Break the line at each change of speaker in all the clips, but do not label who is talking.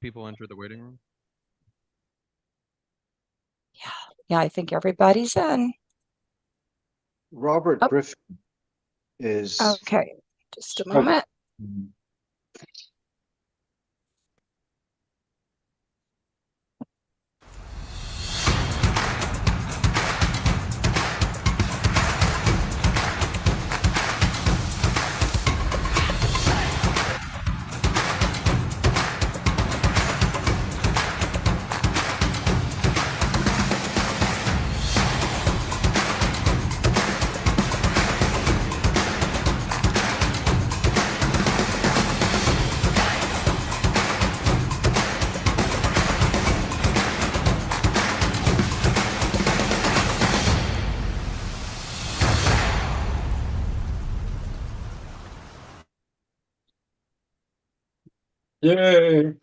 people enter the waiting room?
Yeah, I think everybody's in.
Robert
Oh,
Griffin is.
okay. Just a moment.
Yay.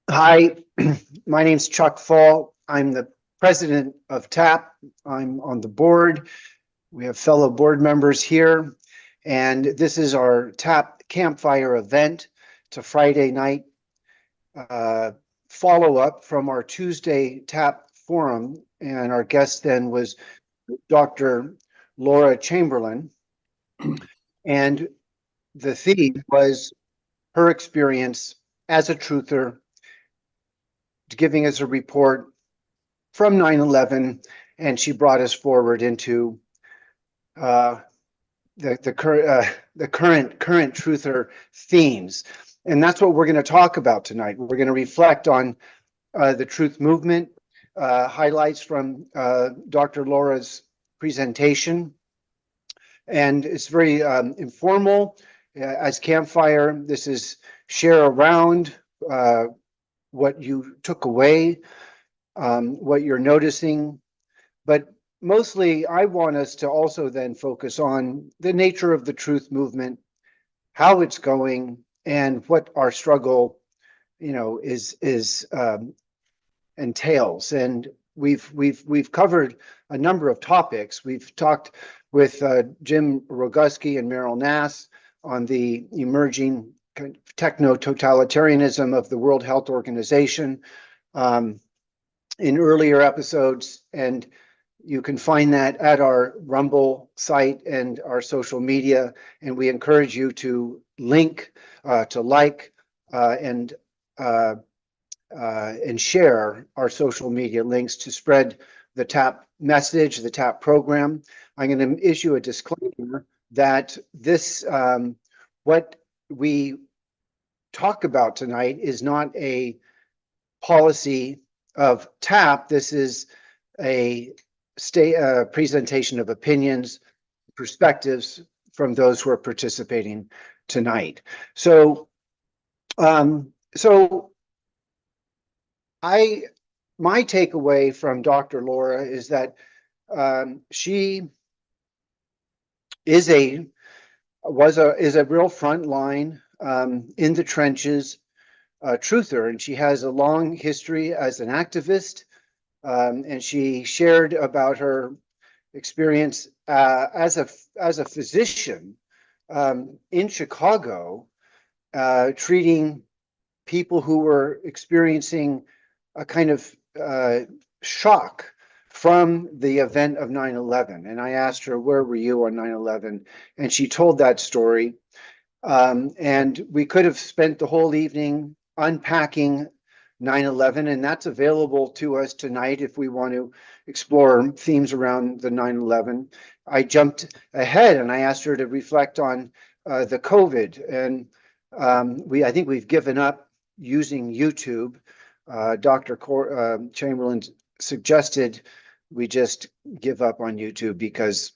Hi, my name's Chuck Fall. I'm the president of TAP. I'm on the board. We have fellow board members here, and this is our TAP Campfire event. It's a Friday night follow-up from our Tuesday TAP forum, and our guest then was Dr. Laura Chamberlain, and the theme was her experience as a truther, giving us a report from 9/11, and she brought us forward into the current truther themes, and that's what we're going to talk about tonight. We're going to reflect on the truth movement, highlights from Dr. Laura's presentation, and it's very informal. As Campfire, this is share around what you took away, what you're noticing, but mostly I want us to also then focus on the nature of the truth movement, how it's going, and what our struggle, is entails. And we've covered a number of topics. We've talked with Jim Roguski and Meryl Nass on the emerging techno-totalitarianism of the World Health Organization in earlier episodes, and you can find that at our Rumble site and our social media. And we encourage you to link, to like, and share our social media links to spread the TAP message, the TAP program. I'm going to issue a disclaimer that this, what we talk about tonight is not a policy of TAP. This is a presentation of opinions, perspectives from those who are participating tonight. So, my takeaway from Dr. Laura is that she is a real frontline in the trenches truther, and she has a long history as an activist. And she shared about her experience as a physician in Chicago, treating people who were experiencing a kind of shock from the event of 9/11. And I asked her, where were you on 9/11? And she told that story. And we could have spent the whole evening unpacking 9/11, and that's available to us tonight if we want to explore themes around the 9/11. I jumped ahead and I asked her to reflect on the COVID, and I think we've given up using YouTube. Dr. Chamberlain suggested we just give up on YouTube because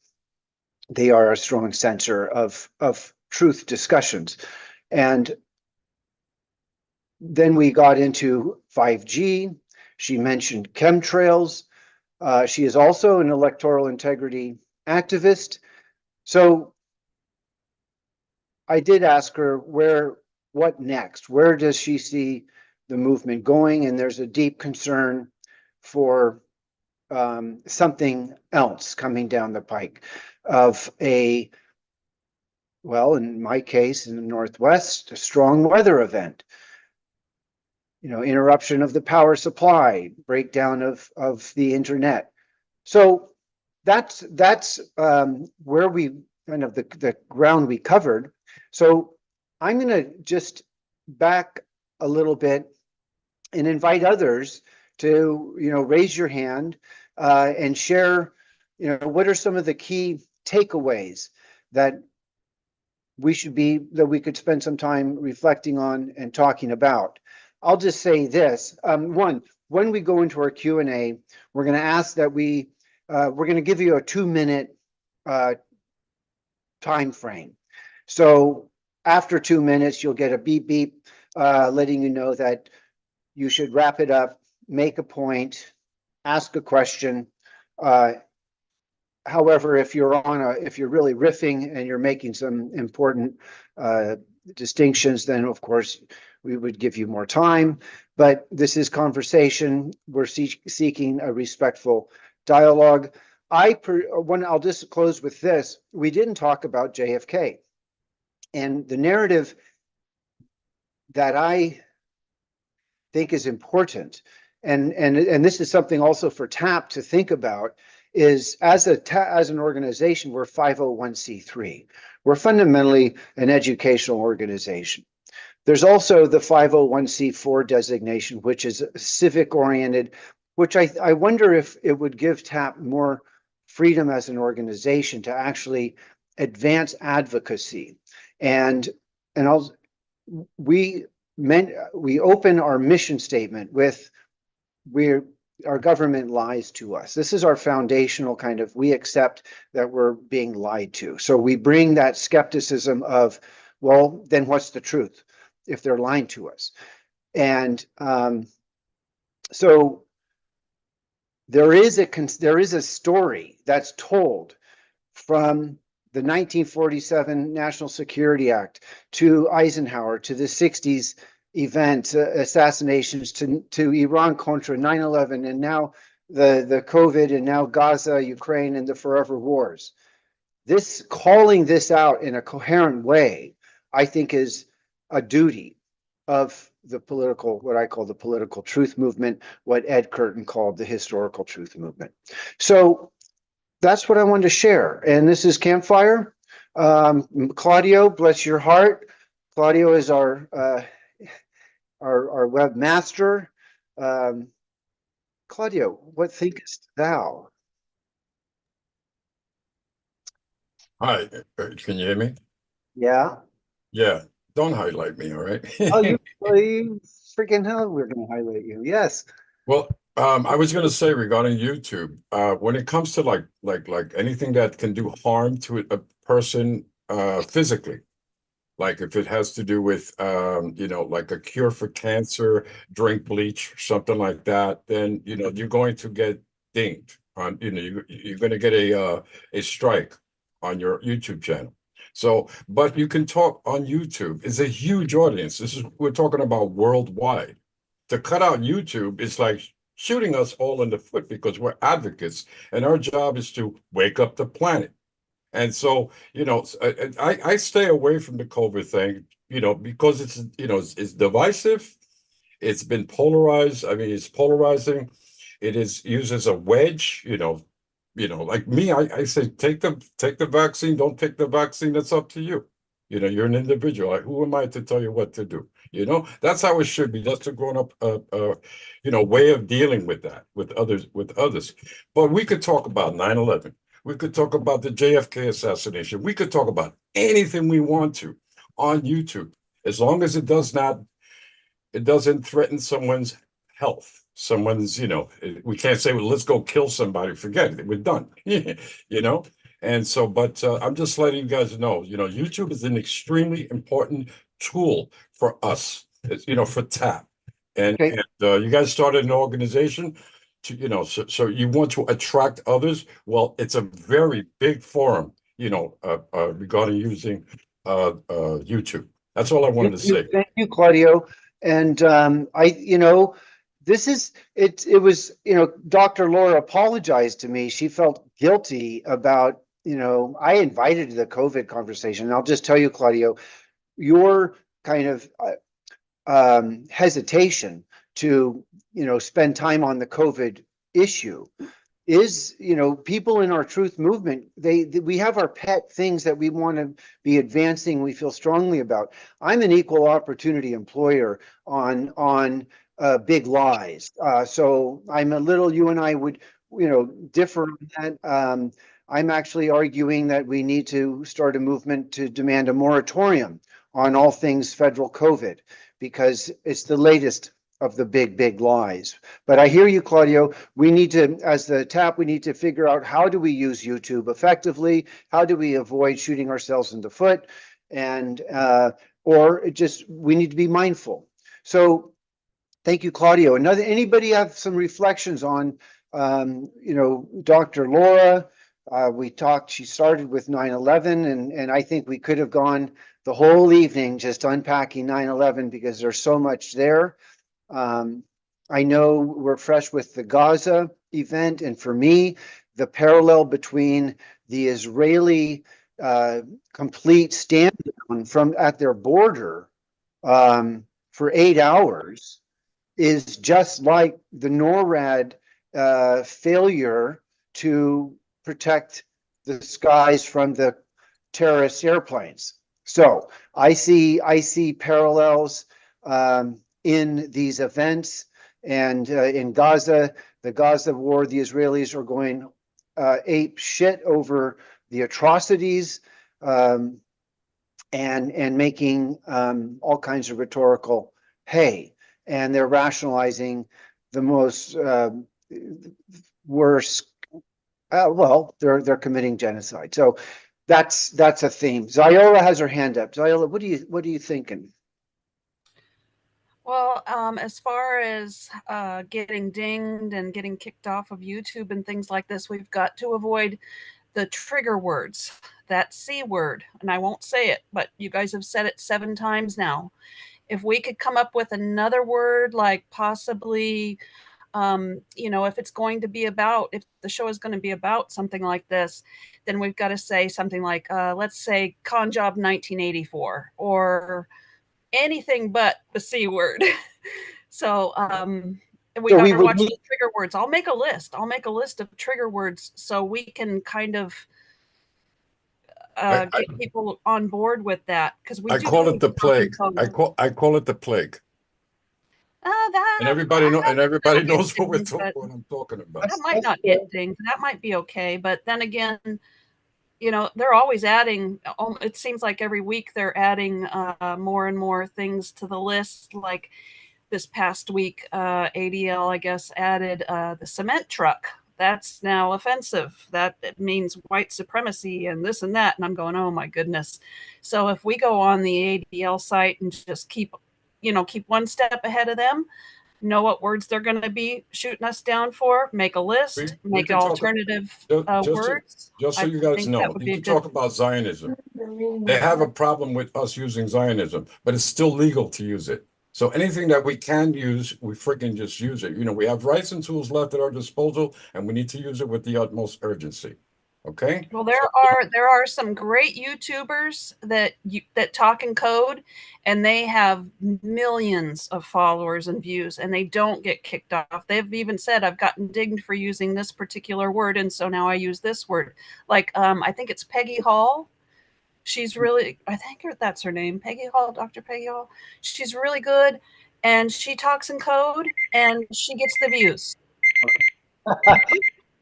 they are a strong censor of truth discussions. And then we got into 5G. She mentioned chemtrails. She is also an electoral integrity activist. So I did ask her what next? Where does she see the movement going? And there's a deep concern for something else coming down the pike, of a well, in my case, in the Northwest, a strong weather event, interruption of the power supply, breakdown of the internet. So that's where we kind of the ground we covered. So I'm going to just back a little bit and invite others to raise your hand and share what are some of the key takeaways that we could spend some time reflecting on and talking about. I'll just say this. One, when we go into our Q&A, we're going to ask that we're going to give you a 2-minute time frame. So after 2 minutes, you'll get a beep beep letting you know that you should wrap it up, make a point, ask a question. However, if you're really riffing and you're making some important distinctions, then of course we would give you more time. But this is conversation. We're seeking a respectful dialogue. I'll just close with this. We didn't talk about JFK, and the narrative that I think is important, and this is something also for TAP to think about, is as an organization, we're 501c3. We're fundamentally an educational organization. There's also the 501c4 designation, which is civic oriented, which I wonder if it would give TAP more freedom as an organization to actually advance advocacy. And we open our mission statement with our government lies to us. This is our foundational kind of, we accept that we're being lied to. So we bring that skepticism of, well, then what's the truth if they're lying to us? And so there is a story that's told from the 1947 National Security Act to Eisenhower, to the 60s events, assassinations, to Iran-Contra, 9/11, and now the COVID, and now Gaza, Ukraine, and the forever wars. This calling this out in a coherent way, I think, is a duty of what I call the political truth movement, what Ed Curtin called the historical truth movement. So that's what I wanted to share. And this is Campfire. Claudio, bless your heart. Claudio is our webmaster. Claudio, what thinkest thou?
Hi, can you hear me?
Yeah.
Yeah, don't highlight me, all right?
Oh, you freaking hell, we're going to highlight you. Yes.
Well, I was going to say regarding YouTube, when it comes to like anything that can do harm to a person physically, like if it has to do with like a cure for cancer, drink bleach, something like that, then you're going to get dinged on, you're going to get a strike on your YouTube channel. So, but you can talk on YouTube. It's a huge audience. We're talking about worldwide. To cut out YouTube is like shooting us all in the foot because we're advocates and our job is to wake up the planet. And so, I stay away from the COVID thing, because it's divisive. It's been polarized. I mean, it's polarizing. It is used as a wedge, like me, I say, take the vaccine, don't take the vaccine. That's up to you. You're an individual. Who am I to tell you what to do? That's how it should be. That's a grown-up, way of dealing with that, with others. But we could talk about 9/11. We could talk about the JFK assassination. We could talk about anything we want to on YouTube, as long as it doesn't threaten someone's health. We can't say, well, let's go kill somebody. Forget it. We're done. And so, but I'm just letting you guys know, YouTube is an extremely important tool for us, for TAP. And,
Okay.
and you guys started an organization to, so you want to attract others. Well, it's a very big forum, regarding using YouTube. That's all I wanted to say.
Thank you, Claudio. And this is it was Dr. Laura apologized to me. She felt guilty about you know, I invited the COVID conversation. And I'll just tell you, Claudio, your kind of hesitation to, you know, spend time on the COVID issue is, you know, people in our truth movement, we have our pet things that we want to be advancing, we feel strongly about. I'm an equal opportunity employer on big lies. So I'm a little, you and I would, you know, differ on that. I'm actually arguing that we need to start a movement to demand a moratorium on all things federal COVID, because it's the latest of the big lies. But I hear you, Claudio. We need to, as the TAP, we need to figure out, how do we use YouTube effectively? How do we avoid shooting ourselves in the foot? And or just, we need to be mindful. So thank you, Claudio. Anybody have some reflections on, you know, Dr. Laura? We talked, she started with 9/11, and I think we could have gone the whole evening just unpacking 9/11 because there's so much there. I know we're fresh with the Gaza event, and for me, the parallel between the Israeli complete stand down from at their border for 8 hours is just like the NORAD failure to protect the skies from the terrorist airplanes. So I see parallels in these events, and in Gaza, the Gaza war, the Israelis are going ape shit over the atrocities, and making all kinds of rhetorical hay, and they're rationalizing the most worst. Well, they're committing genocide. So that's a theme. Ziola has her hand up. Ziola, what are you thinking?
Well, as far as getting dinged and getting kicked off of YouTube and things like this, we've got to avoid the trigger words, that C word. And I won't say it, but you guys have said it 7 times now. If we could come up with another word, like possibly, you know, if it's going to be about, if the show is going to be about something like this, then we've got to say something like, let's say Con Job 1984, or anything but the C word. So we got to watch the trigger words. I'll make a list. I'll make a list of trigger words so we can kind of get people on board with that, because we
I call it the plague. I call it the plague. And everybody knows what I'm talking about.
That might not get dinged. That might be okay. But then again, you know, they're always adding, it seems like every week they're adding more and more things to the list. Like this past week, ADL, I guess, added the cement truck. That's now offensive. That means white supremacy and this and that. And I'm going, oh my goodness. So if we go on the ADL site and just keep one step ahead of them, know what words they're going to be shooting us down for, make a list, make alternative words.
Just so you guys know, you can talk about Zionism. They have a problem with us using Zionism, but it's still legal to use it. So anything that we can use, we freaking just use it. You know, we have rights and tools left at our disposal, and we need to use it with the utmost urgency. Okay.
Well, there are some great YouTubers that talk in code, and they have millions of followers and views, and they don't get kicked off. They've even said, I've gotten dinged for using this particular word, and so now I use this word. Like I think it's Peggy Hall. She's really, I think that's her name, Peggy Hall, Dr. Peggy Hall. She's really good, and she talks in code, and she gets the views.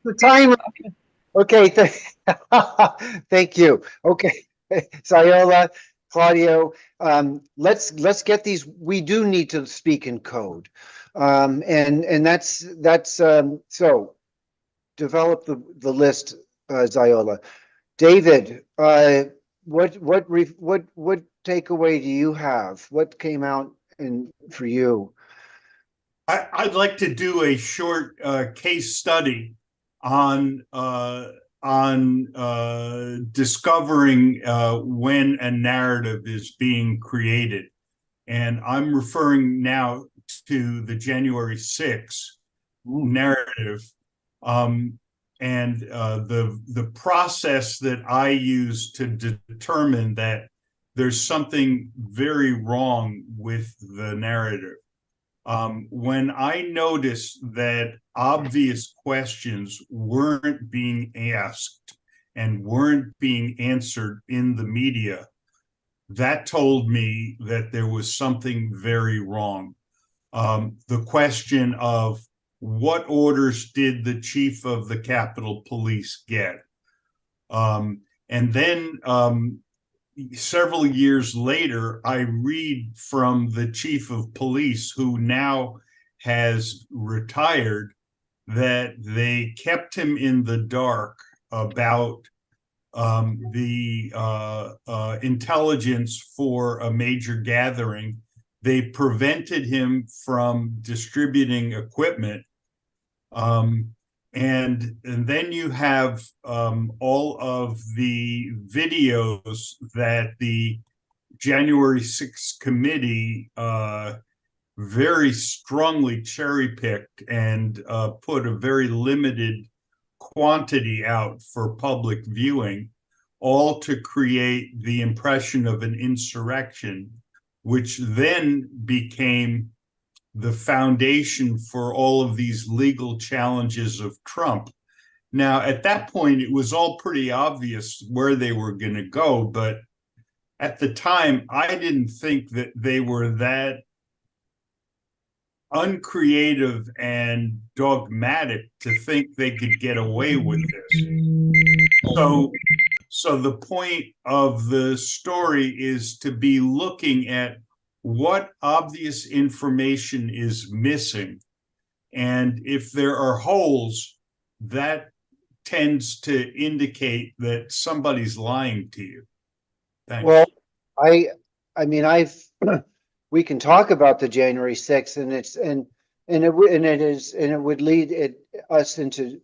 The timer. Okay, thank you. Okay, Ziola, Claudio, let's get these. We do need to speak in code, and that's so. Develop the list, Ziola. David, what takeaway do you have? What came out for you?
I'd like to do a short case study on discovering when a narrative is being created. And I'm referring now to the January 6th narrative. the process that I use to determine that there's something very wrong with the narrative. When I noticed that obvious questions weren't being asked and weren't being answered in the media, that told me that there was something very wrong. The question of what orders did the chief of the Capitol Police get? And then several years later, I read from the chief of police, who now has retired, that they kept him in the dark about the intelligence for a major gathering. They prevented him from distributing equipment. And then you have all of the videos that the January 6th committee very strongly cherry-picked and put a very limited quantity out for public viewing, all to create the impression of an insurrection, which then became the foundation for all of these legal challenges of Trump. Now, at that point, it was all pretty obvious where they were going to go, but at the time, I didn't think that they were that uncreative and dogmatic to think they could get away with this. So the point of the story is to be looking at what obvious information is missing. And if there are holes, that tends to indicate that somebody's lying to you. Thanks.
Well, I mean, we can talk about the January 6th, and it would lead us into,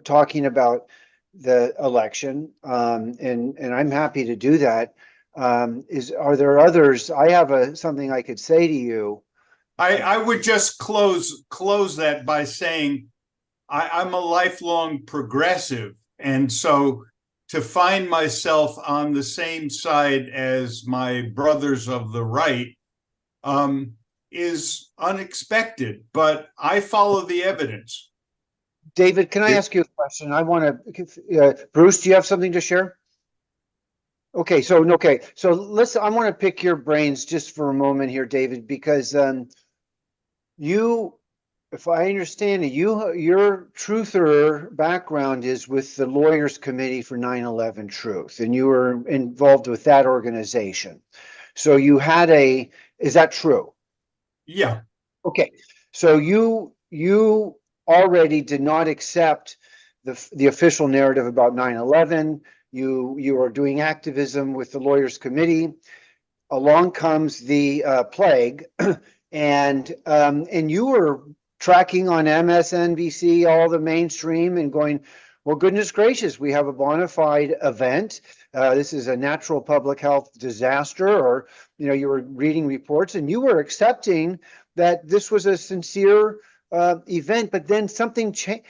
talking about the election. And I'm happy to do that. Are there others? I have something I could say to you.
I would just close that by saying I'm a lifelong progressive, and so to find myself on the same side as my brothers of the right is unexpected, but I follow the evidence.
David, can I ask you a question? Bruce, do you have something to share? Okay, so listen, I want to pick your brains just for a moment here, David, because if I understand it, your truther background is with the Lawyers Committee for 9/11 Truth, and you were involved with that organization. So you had is that true?
Yeah.
Okay, so you already did not accept the official narrative about 9/11. You are doing activism with the Lawyers Committee. Along comes the plague, and you were tracking on MSNBC, all the mainstream, and going, well, goodness gracious, we have a bona fide event. This is a natural public health disaster, or you were reading reports, and you were accepting that this was a sincere event. But then something changed.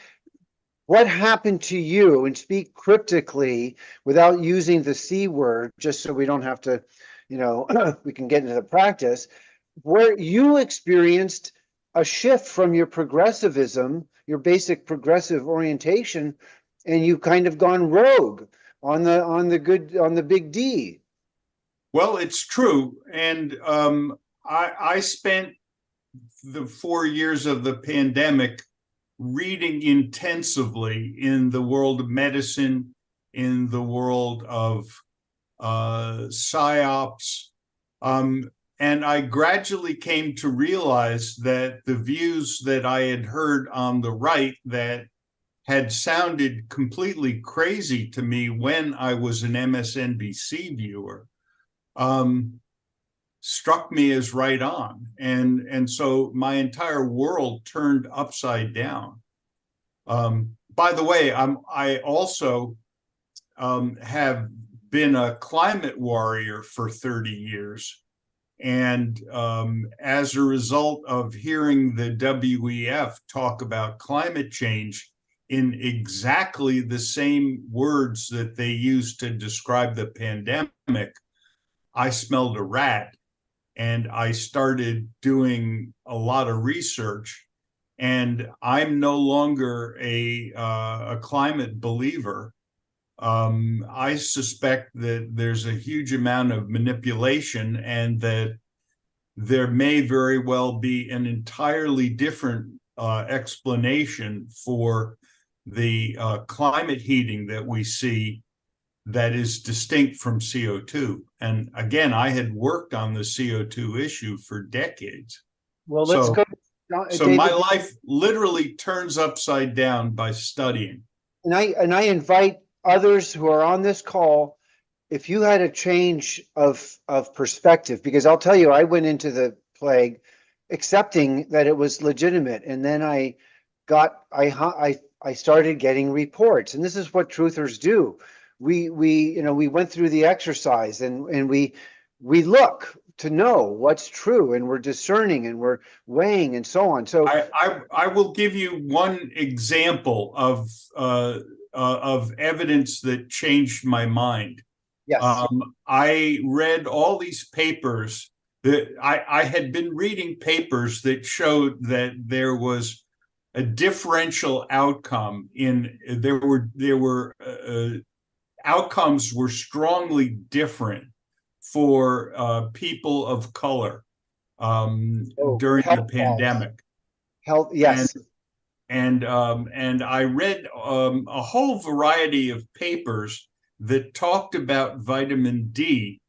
What happened to you? And speak cryptically without using the C word, just so we don't have to, we can get into the practice, where you experienced a shift from your progressivism, your basic progressive orientation, and you've kind of gone rogue on the big D.
Well, it's true. And I spent the 4 years of the pandemic reading intensively in the world of medicine, in the world of psyops, and I gradually came to realize that the views that I had heard on the right that had sounded completely crazy to me when I was an MSNBC viewer struck me as right on. And so my entire world turned upside down. By the way, I also have been a climate warrior for 30 years. And as a result of hearing the WEF talk about climate change, in exactly the same words that they used to describe the pandemic, I smelled a rat, and I started doing a lot of research. And I'm no longer a climate believer. I suspect that there's a huge amount of manipulation, and that there may very well be an entirely different explanation for the climate heating that we see that is distinct from CO2. And again, I had worked on the CO2 issue for decades.
Well, let's
So-
go.
So
David,
my life literally turns upside down by studying.
and I invite others who are on this call, if you had a change of perspective, because I'll tell you, I went into the plague accepting that it was legitimate, and then I started getting reports, and this is what truthers do. We went through the exercise, and we look to know what's true, and we're discerning, and we're weighing, and so on. So
I will give you one example of evidence that changed my mind.
yes,
I read all these papers that I had been reading papers that showed that there was a differential outcome outcomes were strongly different for people of color during the
health laws.
pandemic.
Health, yes.
And I read a whole variety of papers that talked about vitamin D,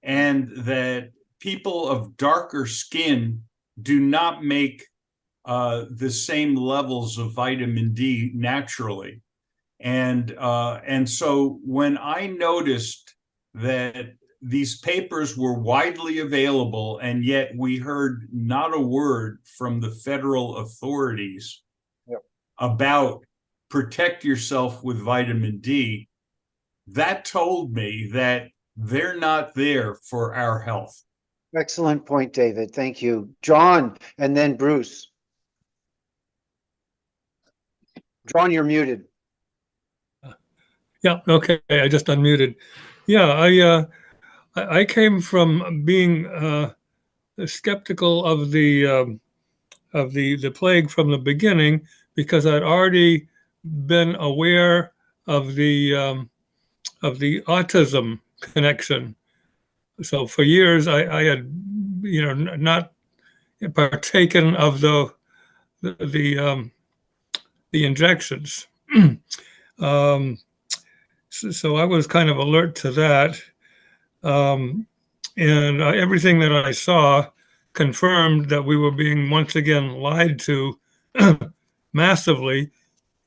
and that people of darker skin do not make the same levels of vitamin D naturally. And so when I noticed that these papers were widely available, and yet we heard not a word from the federal authorities about protect yourself with vitamin D, that told me that they're not there for our health.
Excellent point, David. Thank you. John, and then Bruce. John, you're muted.
Yeah, okay, I just unmuted. Yeah, I came from being skeptical of the plague from the beginning, because I'd already been aware of the autism connection. So for years, I had, not partaken of the injections. So I was kind of alert to that. And everything that I saw confirmed that we were being once again lied to massively.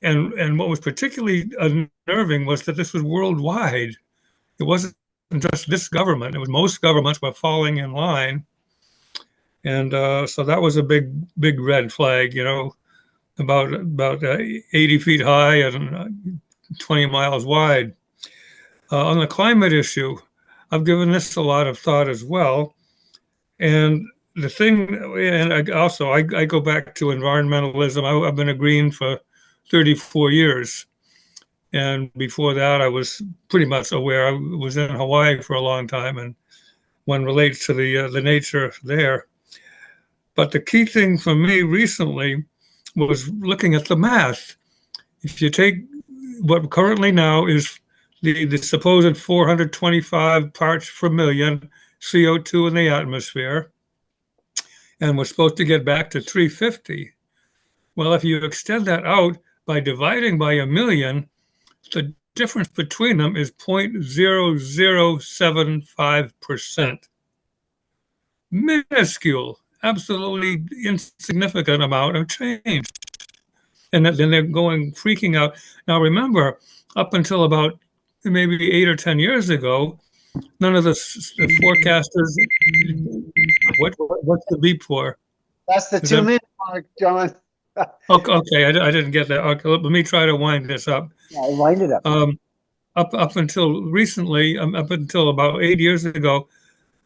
And what was particularly unnerving was that this was worldwide. It wasn't just this government. It was most governments were falling in line. And so that was a big red flag, about 80 feet high and 20 miles wide. On the climate issue, I've given this a lot of thought as well. And the thing, and I go back to environmentalism. I've been a green for 34 years. And before that, I was pretty much aware. I was in Hawaii for a long time, and one relates to the nature there. But the key thing for me recently was looking at the math. If you take what currently now is the supposed 425 parts per million CO2 in the atmosphere, and we're supposed to get back to 350. Well, if you extend that out by dividing by a million, the difference between them is 0.0075%. Minuscule, absolutely insignificant amount of change. And then they're freaking out. Now, remember, up until about maybe 8 or 10 years ago, none of the forecasters. What's the beep for?
That's the 2-minute mark, John.
Okay, I didn't get that. Okay, let me try to wind this up.
Yeah, wind it up.
Up until recently, up until about 8 years ago,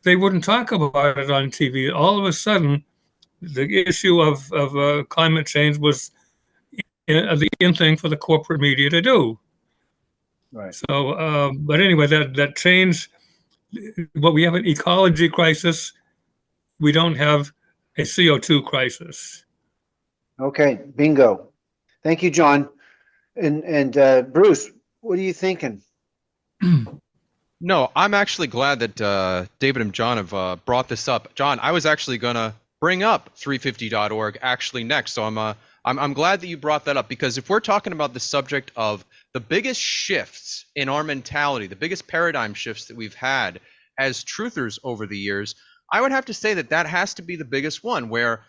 they wouldn't talk about it on TV. All of a sudden, the issue of climate change was the in thing for the corporate media to do.
Right.
So, but anyway, that changed. Well, we have an ecology crisis. We don't have a CO2 crisis.
Okay, bingo. Thank you, John. And Bruce, what are you thinking?
No, I'm actually glad that David and John have brought this up. John, I was actually gonna bring up 350.org actually next, so I'm glad that you brought that up, because if we're talking about the subject of the biggest shifts in our mentality, the biggest paradigm shifts that we've had as truthers over the years, I would have to say that that has to be the biggest one, where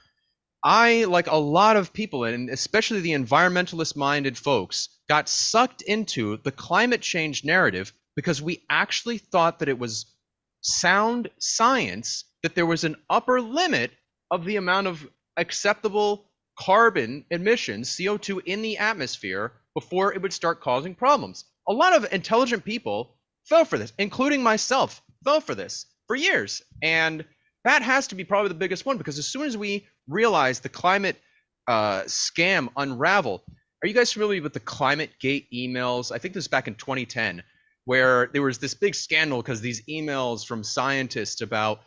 I, like a lot of people, and especially the environmentalist-minded folks, got sucked into the climate change narrative because we actually thought that it was sound science, that there was an upper limit of the amount of acceptable carbon emissions, CO2, in the atmosphere before it would start causing problems. A lot of intelligent people fell for this, including myself, fell for this for years. And that has to be probably the biggest one, because as soon as we realize the climate scam unravel, are you guys familiar with the Climate Gate emails? I think this was back in 2010, where there was this big scandal because these emails from scientists about,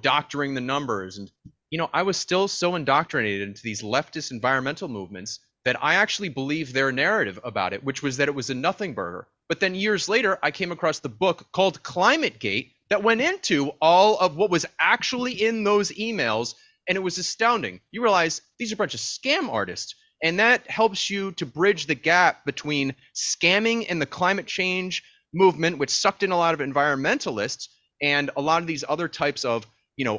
doctoring the numbers. And, I was still so indoctrinated into these leftist environmental movements that I actually believed their narrative about it, which was that it was a nothing burger. But then years later, I came across the book called Climate Gate that went into all of what was actually in those emails, and it was astounding. You realize these are a bunch of scam artists, and that helps you to bridge the gap between scamming and the climate change movement, which sucked in a lot of environmentalists, and a lot of these other types of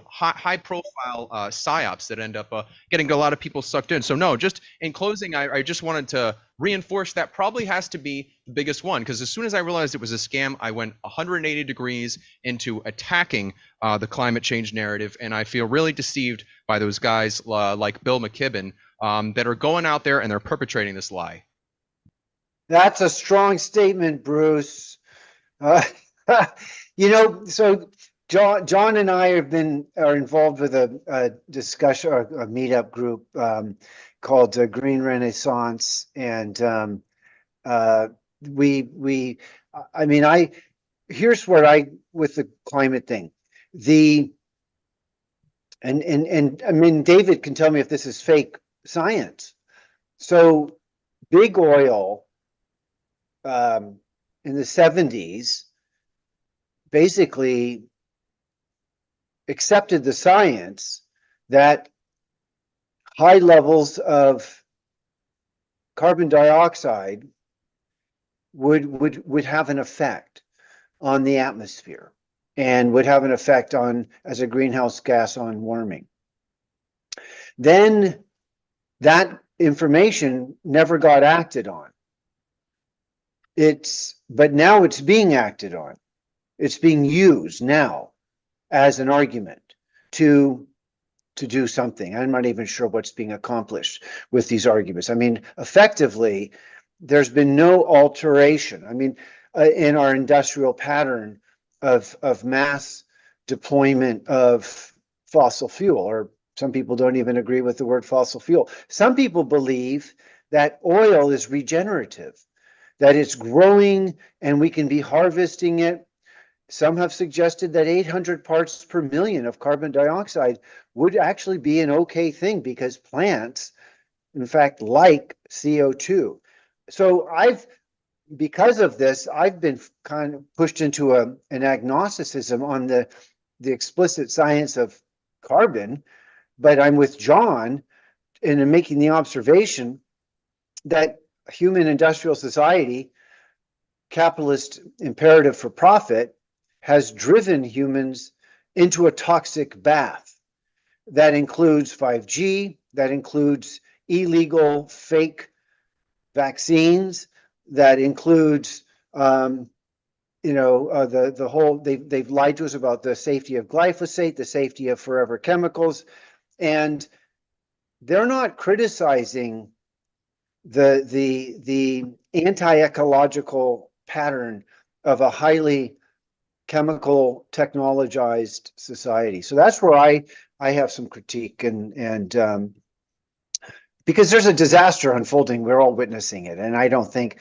high profile psyops that end up getting a lot of people sucked in. So no, just in closing, I just wanted to reinforce that probably has to be the biggest one, because as soon as I realized it was a scam, I went 180 degrees into attacking the climate change narrative, and I feel really deceived by those guys like Bill McKibben that are going out there and they're perpetrating this lie.
That's a strong statement, Bruce. So John and I are involved with a discussion, a meetup group called Green Renaissance, and here's where with the climate thing, David can tell me if this is fake science. So big oil in the 70s basically accepted the science that high levels of carbon dioxide would have an effect on the atmosphere and would have an effect on, as a greenhouse gas, on warming. Then that information never got acted on. But now it's being acted on. It's being used now as an argument to do something. I'm not even sure what's being accomplished with these arguments. Effectively, there's been no alteration. In our industrial pattern of mass deployment of fossil fuel, or some people don't even agree with the word fossil fuel. Some people believe that oil is regenerative, that it's growing and we can be harvesting it. Some have suggested that 800 parts per million of carbon dioxide would actually be an okay thing, because plants, in fact, like CO2. So because of this, I've been kind of pushed into an agnosticism on the explicit science of carbon, but I'm with John in making the observation that human industrial society, capitalist imperative for profit, has driven humans into a toxic bath. That includes 5G, that includes illegal fake vaccines, that includes the whole, they've lied to us about the safety of glyphosate, the safety of forever chemicals, and they're not criticizing the anti-ecological pattern of a highly chemical technologized society. So that's where I have some critique, and because there's a disaster unfolding. We're all witnessing it. And I don't think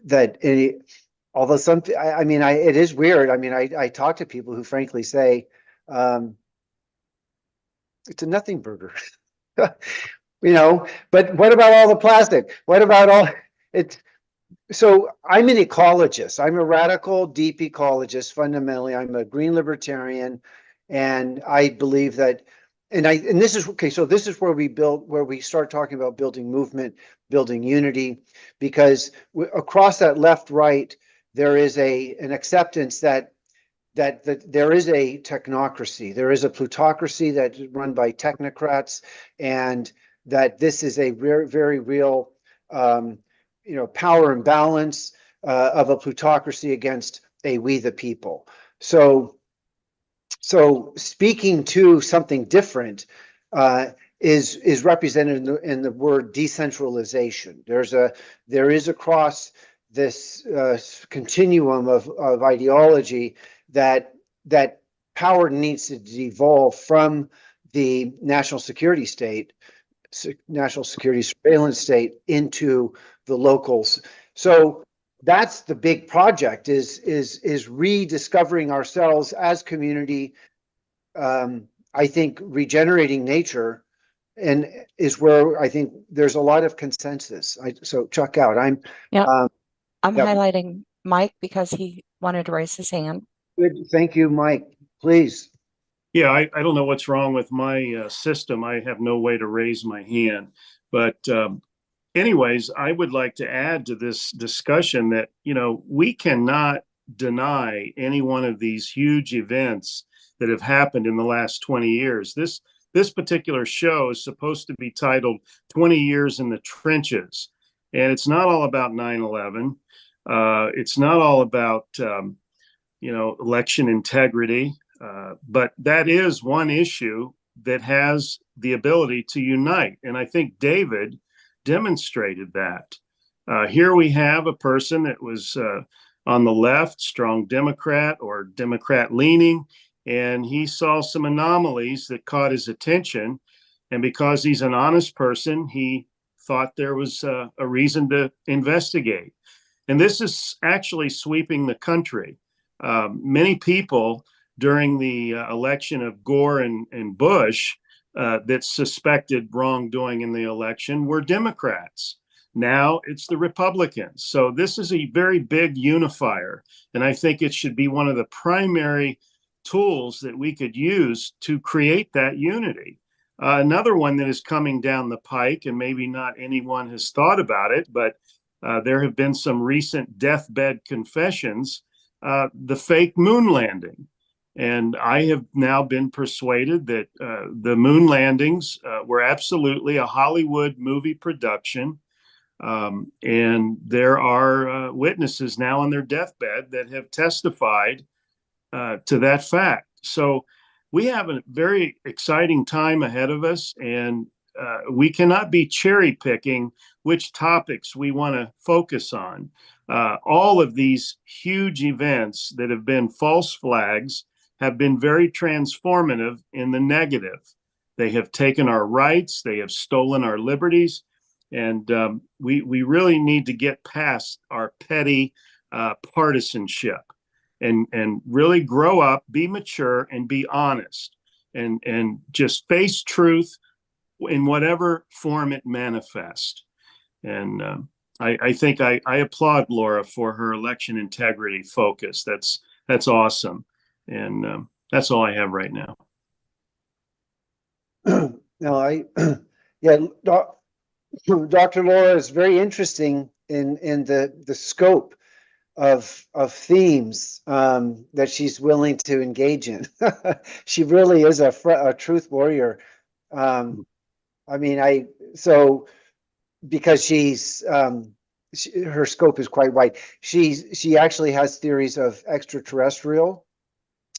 that although it is weird. I mean, I talk to people who frankly say, it's a nothing burger, but what about all the plastic? What about all it? So I'm an ecologist. I'm a radical, deep ecologist. Fundamentally, I'm a green libertarian, and I believe that. And this is okay. So this is where we start talking about building movement, building unity, because across that left-right, there is an acceptance that there is a technocracy, there is a plutocracy that's run by technocrats, and that this is a very, very real, power imbalance of a plutocracy against a we the people. So speaking to something different is represented in the word decentralization. There is across this continuum of ideology that power needs to devolve from the national security state, national security surveillance state, into the locals. So that's the big project, is rediscovering ourselves as community. I think regenerating nature, and is where I think there's a lot of consensus. So Chuck out. I'm
I'm
yeah.
highlighting Mike because he wanted to raise his hand.
Good. Thank you, Mike. Please.
Yeah, I don't know what's wrong with my system. I have no way to raise my hand. But anyways, I would like to add to this discussion that, we cannot deny any one of these huge events that have happened in the last 20 years. This particular show is supposed to be titled 20 Years in the Trenches. And it's not all about 9/11. It's not all about, election integrity. But that is one issue that has the ability to unite. And I think David demonstrated that. Here we have a person that was on the left, strong Democrat or Democrat leaning, and he saw some anomalies that caught his attention. And because he's an honest person, he thought there was a reason to investigate. And this is actually sweeping the country. Many people during the election of Gore and Bush that suspected wrongdoing in the election were Democrats. Now it's the Republicans. So this is a very big unifier. And I think it should be one of the primary tools that we could use to create that unity. Another one that is coming down the pike, and maybe not anyone has thought about it, but there have been some recent deathbed confessions, the fake moon landing. And I have now been persuaded that the moon landings were absolutely a Hollywood movie production. And there are witnesses now on their deathbed that have testified to that fact. So we have a very exciting time ahead of us, and we cannot be cherry picking which topics we want to focus on. All of these huge events that have been false flags have been very transformative in the negative. They have taken our rights, they have stolen our liberties, and we really need to get past our petty partisanship and really grow up, be mature, and be honest, and just face truth in whatever form it manifests. And I think I applaud Laura for her election integrity focus. That's awesome. And that's all I have right now.
No, yeah, Dr. Laura is very interesting in the scope of themes that she's willing to engage in. She really is a truth warrior. I mean, because her scope is quite wide. She actually has theories of extraterrestrial,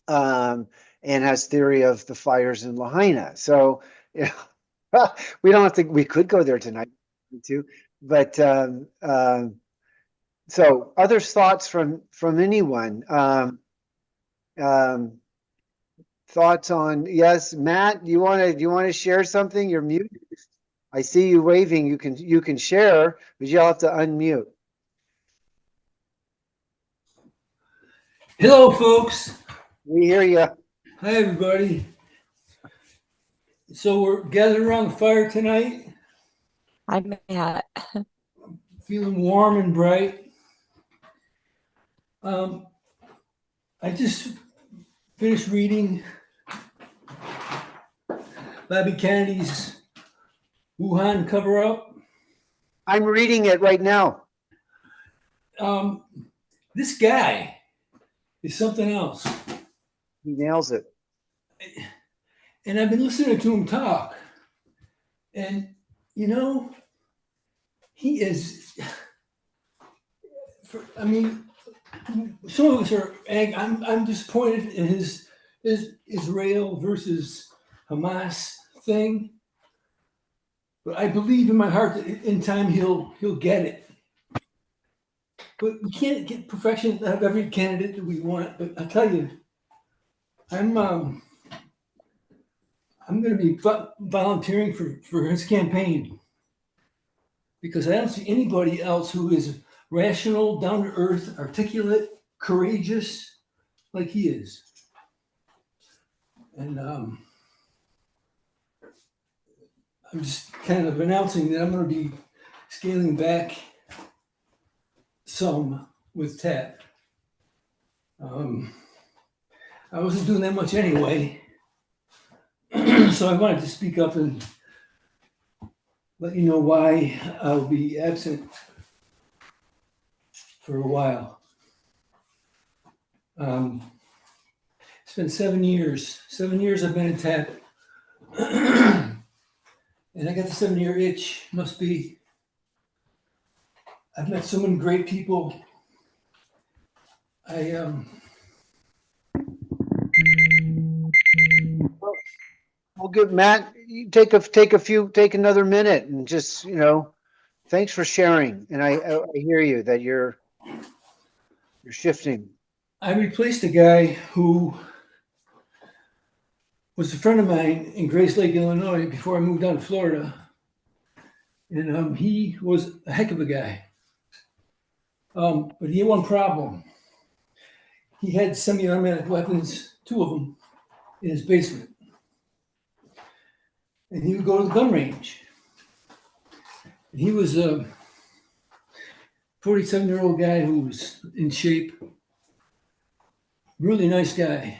and has theory of the fires in Lahaina. So, we don't have to. We could go there tonight, too. But so, other thoughts from anyone? Thoughts on? Yes, Matt. Do you want to share something? You're muted. I see you waving. You can share, but you'll have to unmute.
Hello, folks.
We hear you.
Hi, everybody. So we're gathered around the fire tonight,
I'm Matt.
feeling warm and bright. I just finished reading Bobby Kennedy's Wuhan cover-up.
I'm reading it right now.
This guy is something else.
He nails it.
And I've been listening to him talk. And, you know, he is, I mean, some of us are, I'm disappointed in his Israel versus Hamas thing. But I believe in my heart that in time he'll get it. But we can't get perfection out of every candidate that we want. But I tell you, I'm going to be volunteering for his campaign because I don't see anybody else who is rational, down to earth, articulate, courageous like he is. And I'm just kind of announcing that I'm going to be scaling back some with TAP. I wasn't doing that much anyway. So I wanted to speak up and let you know why I'll be absent for a while. It's been 7 years. 7 years I've been in TAP. And I got the 7-year itch. Must be. I've met so many great people.
We'll give Matt, you take another minute and just, thanks for sharing. And I hear you that you're shifting.
I replaced a guy who was a friend of mine in Grace Lake, Illinois, before I moved down to Florida. And he was a heck of a guy. But he had one problem. He had semi-automatic weapons, 2 of them, in his basement. And he would go to the gun range. And he was a 47-year-old guy who was in shape, really nice guy.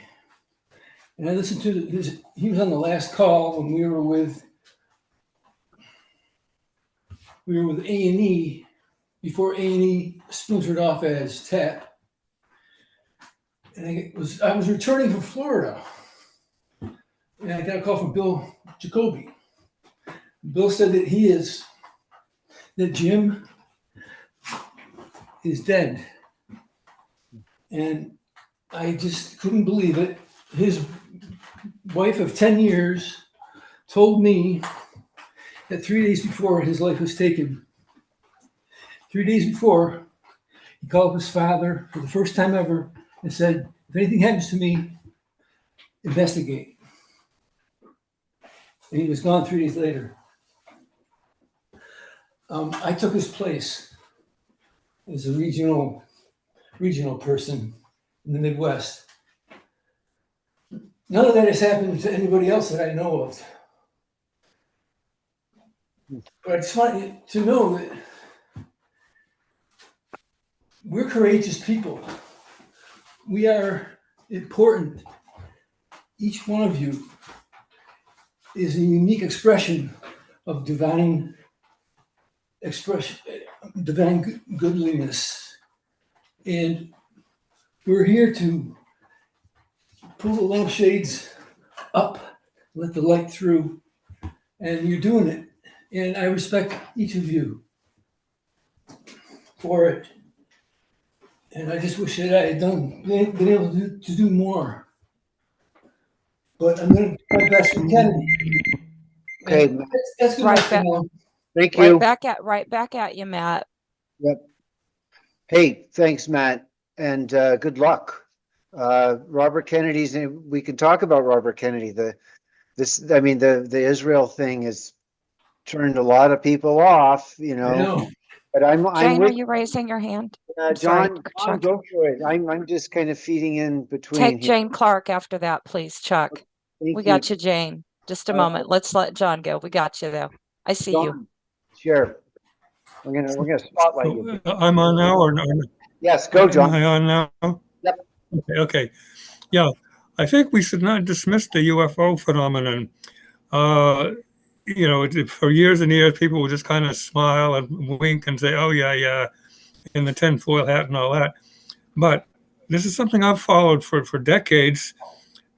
And I listened to he was on the last call when we were with A&E, before A&E splintered off as TAP. And I was returning from Florida. And I got a call from Bill Jacoby. Bill said that Jim is dead. And I just couldn't believe it. His wife of 10 years told me that 3 days before his life was taken, 3 days before, he called his father for the first time ever and said, if anything happens to me, investigate. And he was gone 3 days later. I took his place as a regional person in the Midwest. None of that has happened to anybody else that I know of. But I just want you to know that we're courageous people. We are important. Each one of you is a unique expression of divine goodliness. And we're here to pull the lampshades up, let the light through, and you're doing it. And I respect each of you for it. And I just wish that I had been able to do more. But I'm going to do my best for Kennedy.
Okay,
And that's good
Right
enough for
back.
now.
thank you.
Right back at you, Matt.
Yep. Hey, thanks, Matt, and good luck. Robert Kennedy's. We can talk about Robert Kennedy. The Israel thing is turned a lot of people off,
I know.
but I'm
Jane, are
with
you raising your hand? I'm sorry,
John,
Chuck.
go for it. I'm just kind of feeding in between
Take
here.
Jane Clark after that, please, Chuck.
Thank
We got you, Jane. Just a
Uh,
moment. Let's let John go. We got you though. I see you.
John, Sheriff, we're gonna spotlight you.
So, I'm on now, or no?
Yes, go,
Am
John.
I on now?
Yep.
Okay. Yeah, I think we should not dismiss the UFO phenomenon. For years and years, people would just kind of smile and wink and say, "Oh yeah," in the tinfoil hat and all that. But this is something I've followed for decades,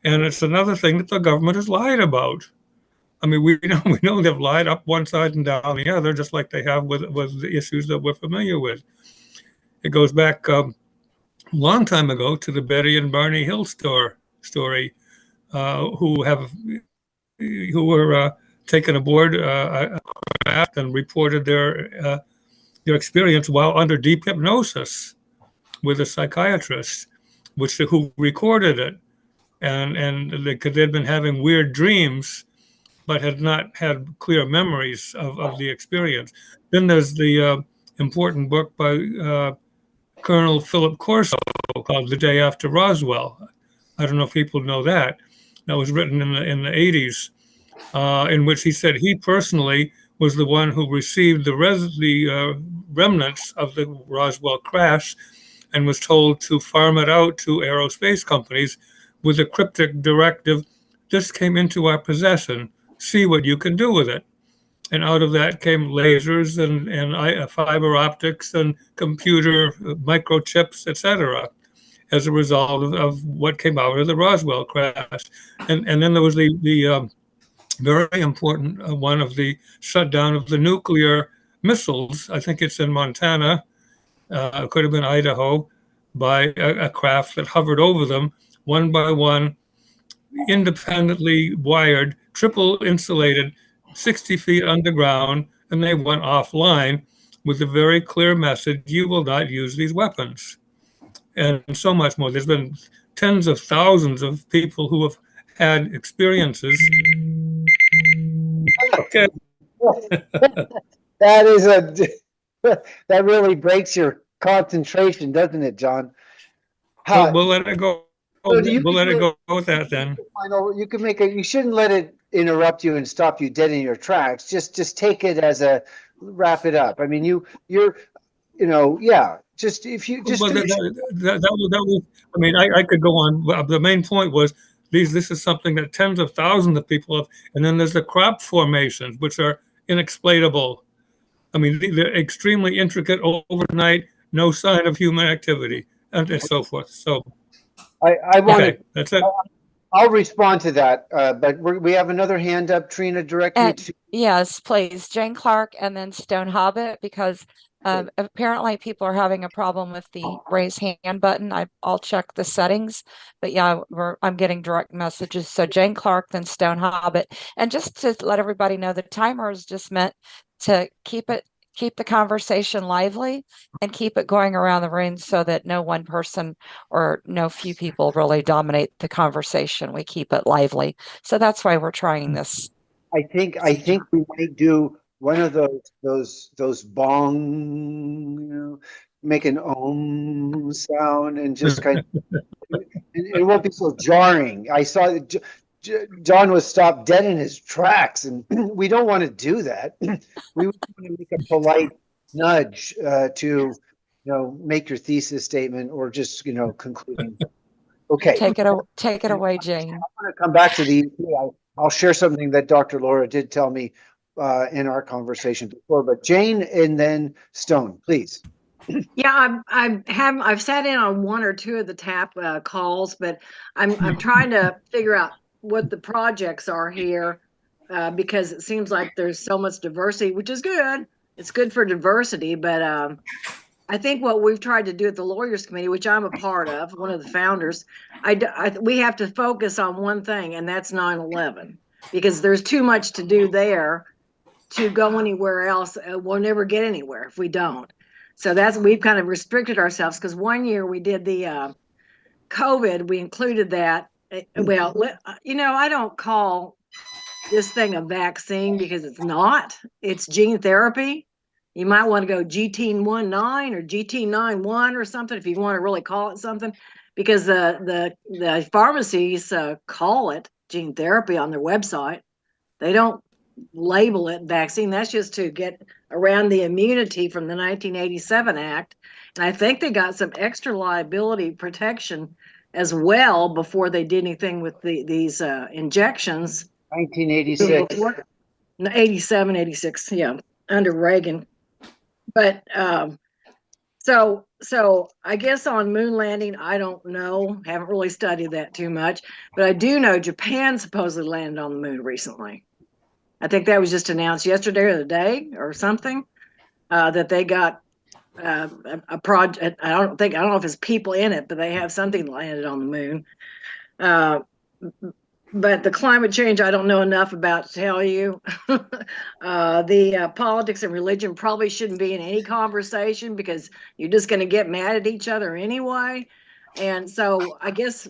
and it's another thing that the government has lied about. I mean, we know they've lied up one side and down the other, just like they have with the issues that we're familiar with. It goes back a long time ago to the Betty and Barney Hill story, who were taken aboard a craft and reported their experience while under deep hypnosis with a psychiatrist, who recorded it, and they'd been having weird dreams, but had not had clear memories of the experience. Then there's the important book by Colonel Philip Corso called "The Day After Roswell." I don't know if people know that. That was written in the 80s, in which he said he personally was the one who received the remnants of the Roswell crash and was told to farm it out to aerospace companies with a cryptic directive: "This came into our possession. See what you can do with it." And out of that came lasers and fiber optics and computer microchips, etc., as a result of what came out of the Roswell crash. And then there was the very important one of the shutdown of the nuclear missiles. I think it's in Montana, it could have been Idaho, by a craft that hovered over them one by one, independently wired, triple insulated, 60 feet underground, and they went offline with a very clear message: you will not use these weapons. And so much more. There's been tens of thousands of people who have had experiences. Okay.
That is that really breaks your concentration, doesn't it, John?
We'll let it go.
So
We'll let it go with that then.
You can you shouldn't let it interrupt you and stop you dead in your tracks. Just take it as wrap it up. I mean, just if you just
Well, that was, I mean, I could go on. The main point was this is something that tens of thousands of people have, and then there's the crop formations, which are inexplicable. I mean, they're extremely intricate overnight, no sign of human activity, and so forth. So,
I want
okay, that's it.
I'll respond to that, but we have another hand up. Trina, direct me to.
Yes, please, Jane Clark and then Stone Hobbit, because apparently people are having a problem with the raise hand button. I'll check the settings, but yeah, I'm getting direct messages. So Jane Clark, then Stone Hobbit, and just to let everybody know, the timer is just meant to keep the conversation lively and keep it going around the room so that no one person or no few people really dominate the conversation. We keep it lively. So that's why we're trying this.
I think we might do one of those bong, make an om sound and just kind of, it won't be so jarring. I saw John was stopped dead in his tracks, and we don't want to do that. We want to make a polite nudge to, make your thesis statement or just, concluding. Okay.
Take it away, Jane.
I'm going to come back to the EP. I'll share something that Dr. Laura did tell me in our conversation before, but Jane and then Stone, please.
Yeah, I've sat in on one or two of the TAP calls, but I'm trying to figure out what the projects are here, because it seems like there's so much diversity, which is good. It's good for diversity, but I think what we've tried to do at the Lawyers Committee, which I'm a part of, one of the founders, we have to focus on one thing, and that's 9/11, because there's too much to do there to go anywhere else. We'll never get anywhere if we don't. So we've kind of restricted ourselves, because one year we did the COVID, we included that. Well, I don't call this thing a vaccine because it's not. It's gene therapy. You might want to go GT19 or GT91 or something if you want to really call it something, because the pharmacies call it gene therapy on their website. They don't label it vaccine. That's just to get around the immunity from the 1987 Act. And I think they got some extra liability protection as well before they did anything with these injections.
1986.
87, 86, yeah, under Reagan. But so I guess on moon landing, I don't know. Haven't really studied that too much, but I do know Japan supposedly landed on the moon recently. I think that was just announced yesterday or the day or something, that they got a project. I don't know if it's people in it, but they have something landed on the moon. But the climate change, I don't know enough about to tell you. The politics and religion probably shouldn't be in any conversation because you're just going to get mad at each other anyway. And so I guess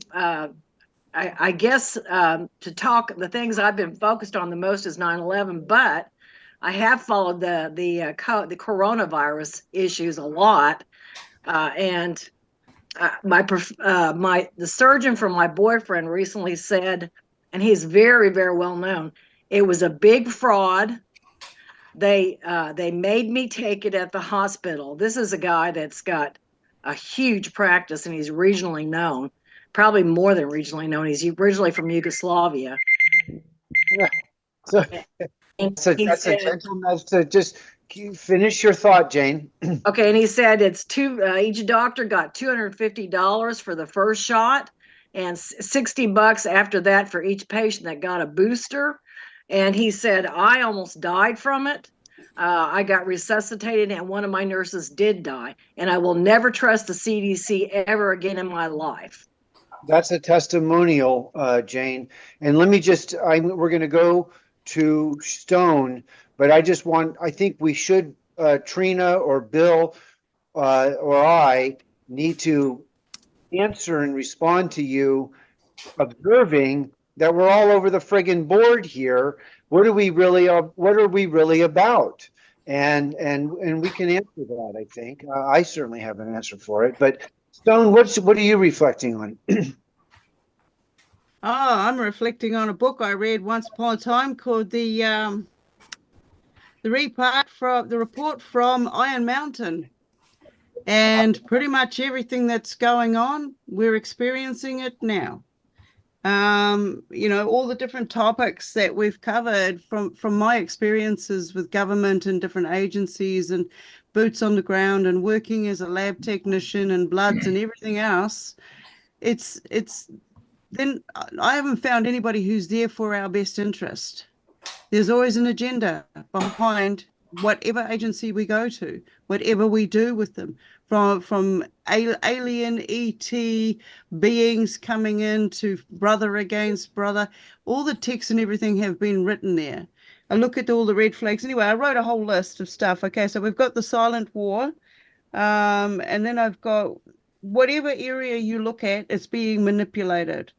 to talk, the things I've been focused on the most is 9/11, but I have followed the coronavirus issues a lot, and the surgeon from my boyfriend recently said, and he's very, very well known, it was a big fraud. They made me take it at the hospital. This is a guy that's got a huge practice and he's regionally known, probably more than regionally known. He's originally from Yugoslavia.
Yeah. So that's a gentleman to just finish your thought, Jane.
Okay, and he said it's each doctor got $250 for the first shot and $60 after that for each patient that got a booster. And he said, I almost died from it. I got resuscitated and one of my nurses did die. And I will never trust the CDC ever again in my life.
That's a testimonial, Jane. And let me we're going to go to Stone, but I think we should, Trina or Bill or I need to answer and respond to you, observing that we're all over the friggin' board here. What are we really about? And we can answer that, I think. I certainly have an answer for it. But Stone, what are you reflecting on?
I'm reflecting on a book I read once upon a time called the report from Iron Mountain. And pretty much everything that's going on, we're experiencing it now. All the different topics that we've covered from my experiences with government and different agencies and boots on the ground and working as a lab technician and bloods and everything else, then I haven't found anybody who's there for our best interest. There's always an agenda behind whatever agency we go to, whatever we do with them, from alien ET beings coming in to brother against brother. All the texts and everything have been written there. I look at all the red flags. Anyway, I wrote a whole list of stuff. Okay, so we've got the silent war, and then I've got whatever area you look at, it's being manipulated.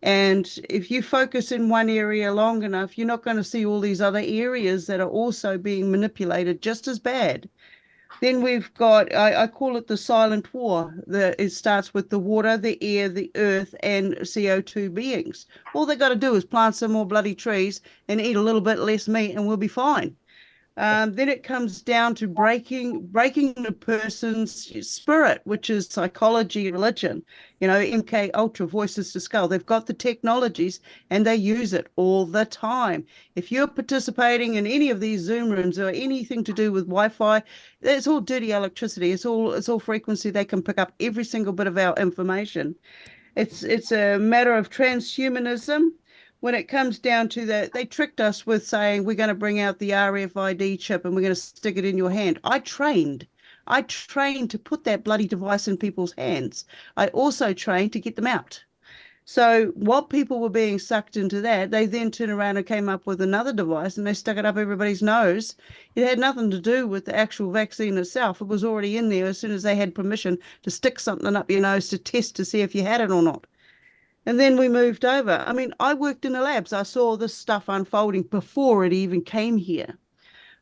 And if you focus in one area long enough, you're not going to see all these other areas that are also being manipulated just as bad. Then we've got, I call it the silent war. It starts with the water, the air, the earth, and CO2 beings. All they got to do is plant some more bloody trees and eat a little bit less meat and we'll be fine. Then it comes down to breaking the person's spirit, which is psychology, religion. MK Ultra, Voices to Skull. They've got the technologies and they use it all the time. If you're participating in any of these Zoom rooms or anything to do with Wi-Fi, it's all dirty electricity. It's all frequency. They can pick up every single bit of our information. It's a matter of transhumanism. When it comes down to that, they tricked us with saying we're going to bring out the RFID chip and we're going to stick it in your hand. I trained to put that bloody device in people's hands. I also trained to get them out. So while people were being sucked into that, they then turned around and came up with another device and they stuck it up everybody's nose. It had nothing to do with the actual vaccine itself. It was already in there as soon as they had permission to stick something up your nose to test to see if you had it or not. And then we moved over. I mean, I worked in the labs. I saw this stuff unfolding before it even came here.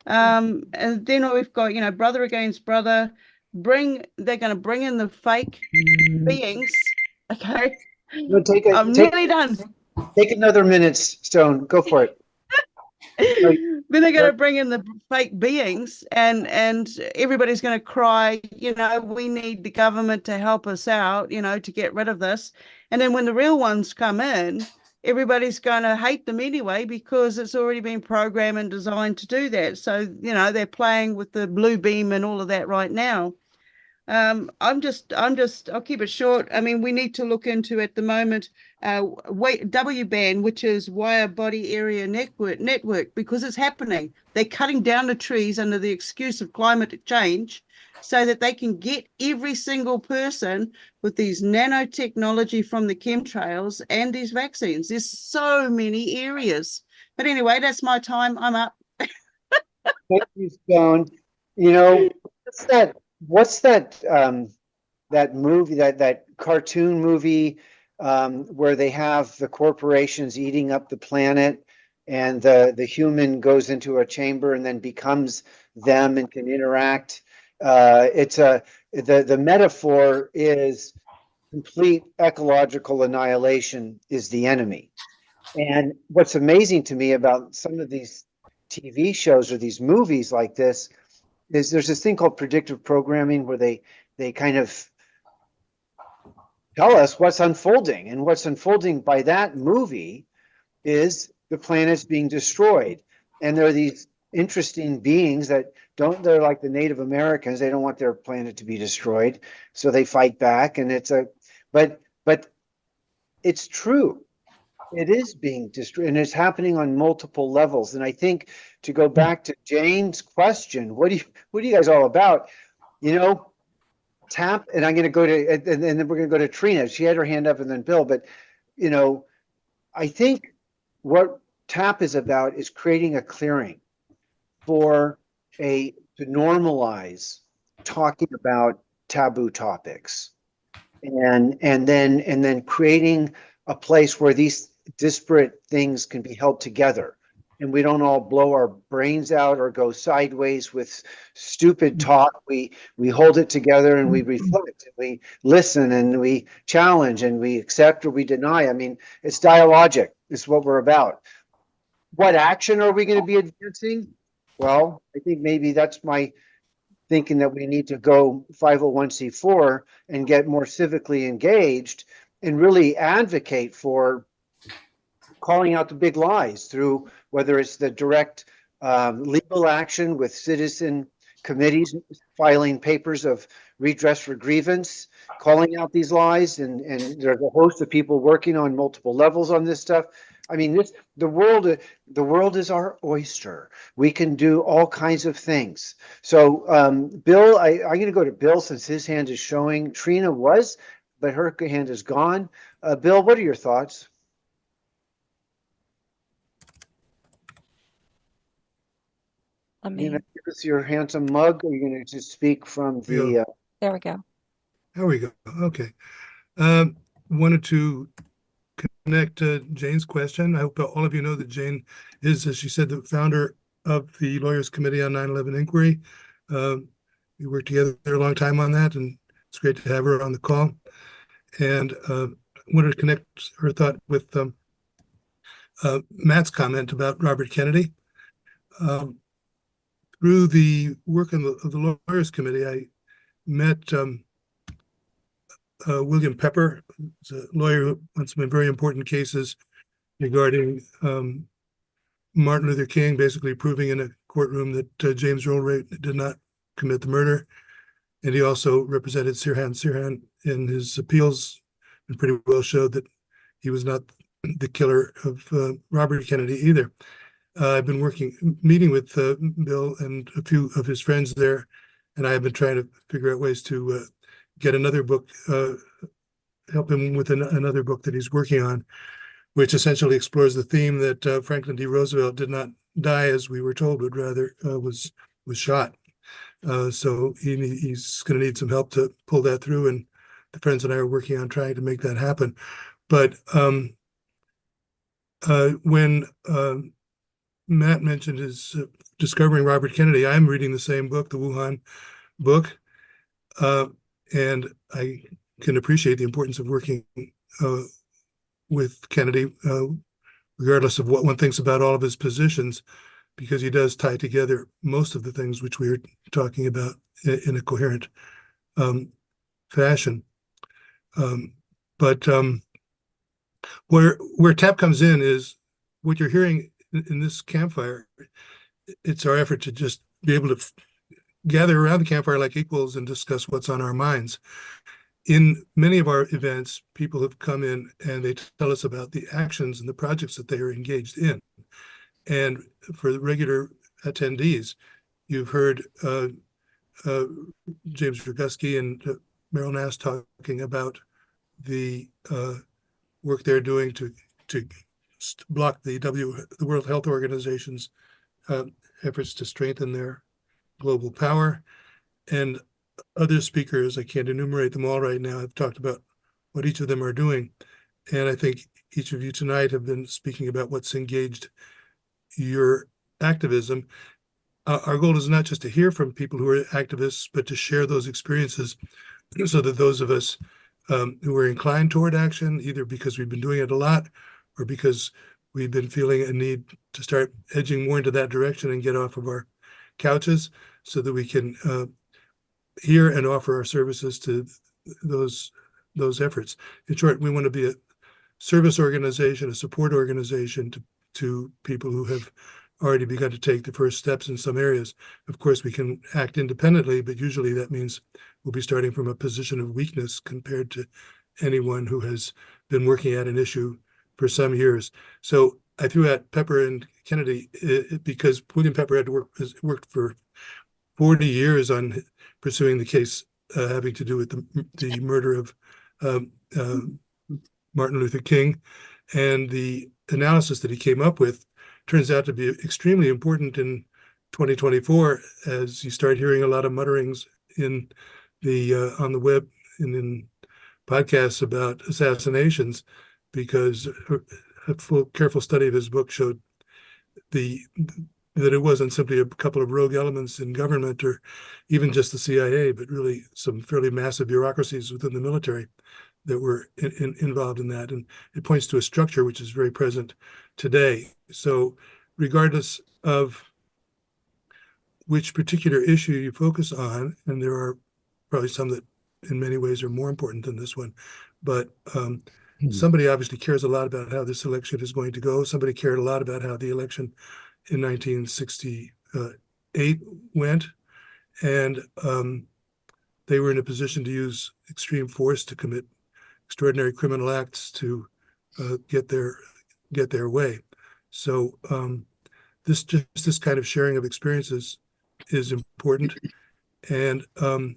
And then we've got, you know, brother against brother. They're going to bring in the fake beings. Okay.
No,
I'm nearly done.
Take another minute, Stone. Go for it.
Then they're going to bring in the fake beings, and everybody's going to cry, you know, we need the government to help us out, you know, to get rid of this. And then when the real ones come in, everybody's going to hate them anyway because it's already been programmed and designed to do that. So, you know, they're playing with the blue beam and all of that right now. I'll keep it short. I mean, we need to look into at the moment W-band, which is wire body area network, because it's happening. They're cutting down the trees under the excuse of climate change so that they can get every single person with these nanotechnology from the chemtrails and these vaccines. There's so many areas. But anyway, that's my time. I'm up.
Thank you, Stone. You know, what's that that movie, that cartoon movie where they have the corporations eating up the planet and the human goes into a chamber and then becomes them and can interact. The metaphor is complete ecological annihilation is the enemy. And what's amazing to me about some of these TV shows or these movies like this is there's this thing called predictive programming where they kind of tell us what's unfolding. And what's unfolding by that movie is the planet's being destroyed. And there are these interesting beings that they're like the Native Americans. They don't want their planet to be destroyed. So they fight back. And but it's true. It is being destroyed, and it's happening on multiple levels. And I think, to go back to Jane's question, what are you guys all about? You know, TAP, and I'm going to go to, and then we're going to go to Trina. She had her hand up, and then Bill. But you know, I think what TAP is about is creating a clearing to normalize talking about taboo topics, and then creating a place where these disparate things can be held together and we don't all blow our brains out or go sideways with stupid talk. We hold it together and we reflect and we listen and we challenge and we accept or we deny. I mean, it's dialogic. It's what we're about. What action are we going to be advancing? Well, I think maybe that's my thinking, that we need to go 501c4 and get more civically engaged and really advocate for calling out the big lies through whether it's the direct legal action with citizen committees filing papers of redress for grievance, calling out these lies, and there's a host of people working on multiple levels on this stuff. I mean, the world is our oyster. We can do all kinds of things. So, Bill, I'm going to go to Bill since his hand is showing. Trina was, but her hand is gone. Bill, what are your thoughts?
I
You
mean,
gonna give us your handsome mug, or are you going to just speak from the?
there we go.
There we go. Okay. Wanted to connect to Jane's question. I hope all of you know that Jane is, as she said, the founder of the Lawyers Committee on 9/11 Inquiry. We worked together a long time on that, and it's great to have her on the call. And wanted to connect her thought with Matt's comment about Robert Kennedy. Through the work of the Lawyers Committee, I met William Pepper, who's a lawyer who won some very important cases regarding Martin Luther King, basically proving in a courtroom that James Earl Ray did not commit the murder. And he also represented Sirhan in his appeals and pretty well showed that he was not the killer of Robert Kennedy either. I've been meeting with Bill and a few of his friends there, and I have been trying to figure out ways to get another book, help him with another book that he's working on, which essentially explores the theme that Franklin D. Roosevelt did not die as we were told, but rather was shot. So he's going to need some help to pull that through, and the friends and I are working on trying to make that happen. But when Matt mentioned his discovering Robert Kennedy, I'm reading the same book, the Wuhan book, and I can appreciate the importance of working with Kennedy, regardless of what one thinks about all of his positions, because he does tie together most of the things which we are talking about in a coherent fashion. But where TAP comes in is what you're hearing in this campfire. It's our effort to just be able to gather around the campfire like equals and discuss what's on our minds. In many of our events, people have come in and they tell us about the actions and the projects that they are engaged in. And for the regular attendees, you've heard James Roguski and Meryl Nass talking about the work they're doing to block the World Health Organization's efforts to strengthen their global power. And other speakers, I can't enumerate them all right now, have talked about what each of them are doing. And I think each of you tonight have been speaking about what's engaged your activism. Our goal is not just to hear from people who are activists, but to share those experiences so that those of us who are inclined toward action, either because we've been doing it a lot or because we've been feeling a need to start edging more into that direction and get off of our couches so that we can hear and offer our services to those efforts. In short, we want to be a service organization, a support organization to people who have already begun to take the first steps in some areas. Of course, we can act independently, but usually that means we'll be starting from a position of weakness compared to anyone who has been working at an issue for some years. So I threw out Pepper and Kennedy because William Pepper has worked for 40 years on pursuing the case having to do with the murder of Martin Luther King. And the analysis that he came up with turns out to be extremely important in 2024 as you start hearing a lot of mutterings in on the web and in podcasts about assassinations, because a careful study of his book showed that it wasn't simply a couple of rogue elements in government or even just the CIA, but really some fairly massive bureaucracies within the military that were involved in that. And it points to a structure which is very present today. So regardless of which particular issue you focus on, and there are probably some that in many ways are more important than this one, but somebody obviously cares a lot about how this election is going to go. Somebody cared a lot about how the election in 1968 went, and they were in a position to use extreme force to commit extraordinary criminal acts to get their way. So this kind of sharing of experiences is important, and the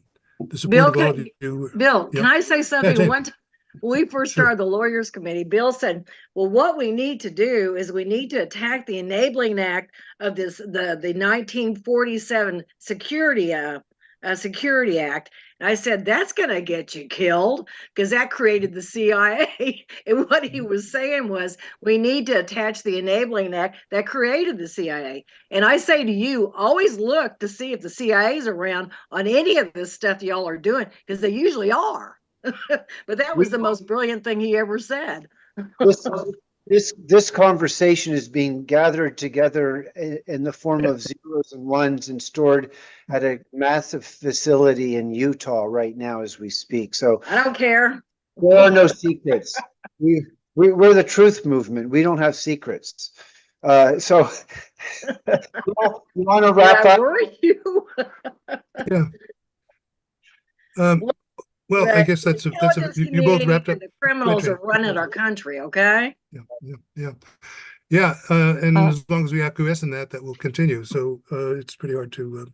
support of all of you.
Bill,
yeah.
can I say something?
Jane.
One time when we first
Sure.
started the Lawyers Committee, Bill said, well, what we need to do is we need to attack the enabling act of the 1947 Security Act. And I said, that's going to get you killed because that created the CIA. And what he was saying was, we need to attach the enabling act that created the CIA. And I say to you, always look to see if the CIA is around on any of this stuff y'all are doing, because they usually are. But that was the most brilliant thing he ever said.
This conversation is being gathered together in the form of zeros and ones and stored at a massive facility in Utah right now as we speak. So
I don't care.
there are no secrets. We're the truth movement. We don't have secrets. So you want to wrap up?
Worry you?
Yeah. Well, I guess you're both wrapped up.
The criminals are running our country, okay?
Yeah. And as long as we acquiesce in that will continue. So it's pretty hard to.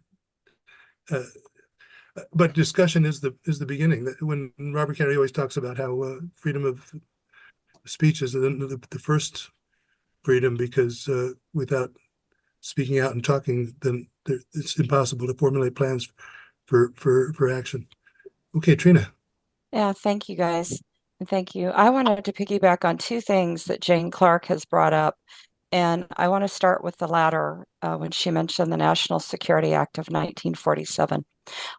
But discussion is the beginning. When Robert Kennedy always talks about how freedom of speech is the first freedom, because without speaking out and talking, then it's impossible to formulate plans for action. Okay, Trina.
Yeah, thank you guys. Thank you. I wanted to piggyback on two things that Jane Clark has brought up. And I want to start with the latter when she mentioned the National Security Act of 1947.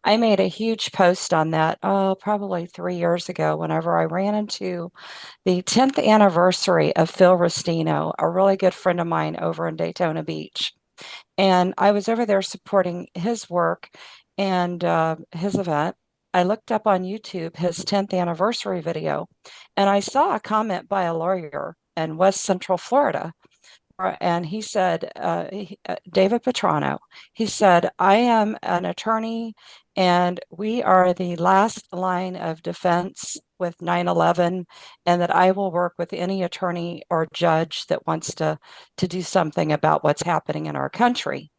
I made a huge post on that, probably 3 years ago, whenever I ran into the 10th anniversary of Phil Rustino, a really good friend of mine over in Daytona Beach. And I was over there supporting his work and his event. I looked up on YouTube his 10th anniversary video, and I saw a comment by a lawyer in West Central Florida. And he said, David Petrano, he said, I am an attorney and we are the last line of defense with 9/11, and that I will work with any attorney or judge that wants to do something about what's happening in our country.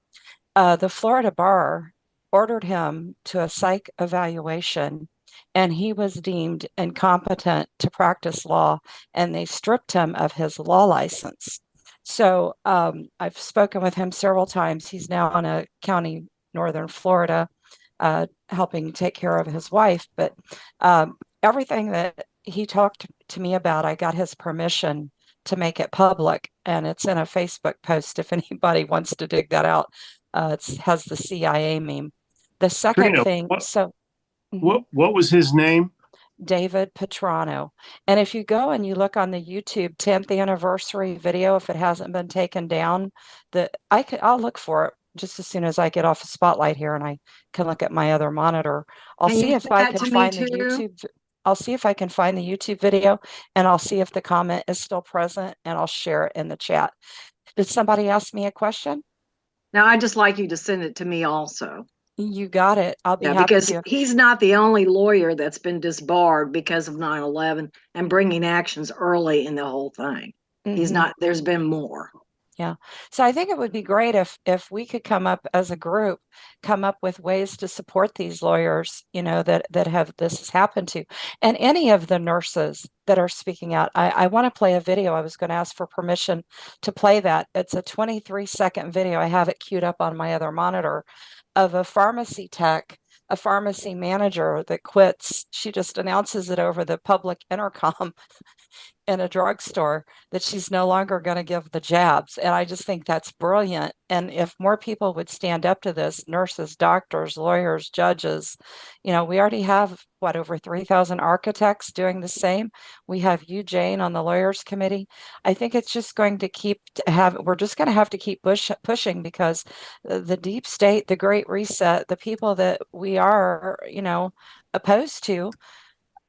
The Florida bar ordered him to a psych evaluation, and he was deemed incompetent to practice law, and they stripped him of his law license. So I've spoken with him several times. He's now in a county, northern Florida, helping take care of his wife. But everything that he talked to me about, I got his permission to make it public, and it's in a Facebook post if anybody wants to dig that out. It has the CIA meme. The second
Trina,
thing,
what was his name?
David Petrano. And if you go and you look on the YouTube 10th anniversary video, if it hasn't been taken down, I'll look for it just as soon as I get off a spotlight here and I can look at my other monitor. I'll see if I can find the YouTube. I'll see if I can find the YouTube video, and I'll see if the comment is still present, and I'll share it in the chat. Did somebody ask me a question?
Now, I'd just like you to send it to me also.
You got it. I'll be happy
because
to.
He's not the only lawyer that's been disbarred because of 9/11 and bringing actions early in the whole thing. He's not, there's been more.
Yeah. So I think it would be great if we could come up as a group, come up with ways to support these lawyers, that have this has happened to, and any of the nurses that are speaking out. I want to play a video. I was going to ask for permission to play that. It's a 23-second video. I have it queued up on my other monitor of a pharmacy tech, a pharmacy manager that quits. She just announces it over the public intercom in a drugstore that she's no longer going to give the jabs. And I just think that's brilliant. And if more people would stand up to this, nurses, doctors, lawyers, judges, we already have over 3,000 architects doing the same. We have you, Jane, on the lawyers committee. I think it's just going to we're just going to have to keep pushing, because the deep state, the Great Reset, the people that we are, opposed to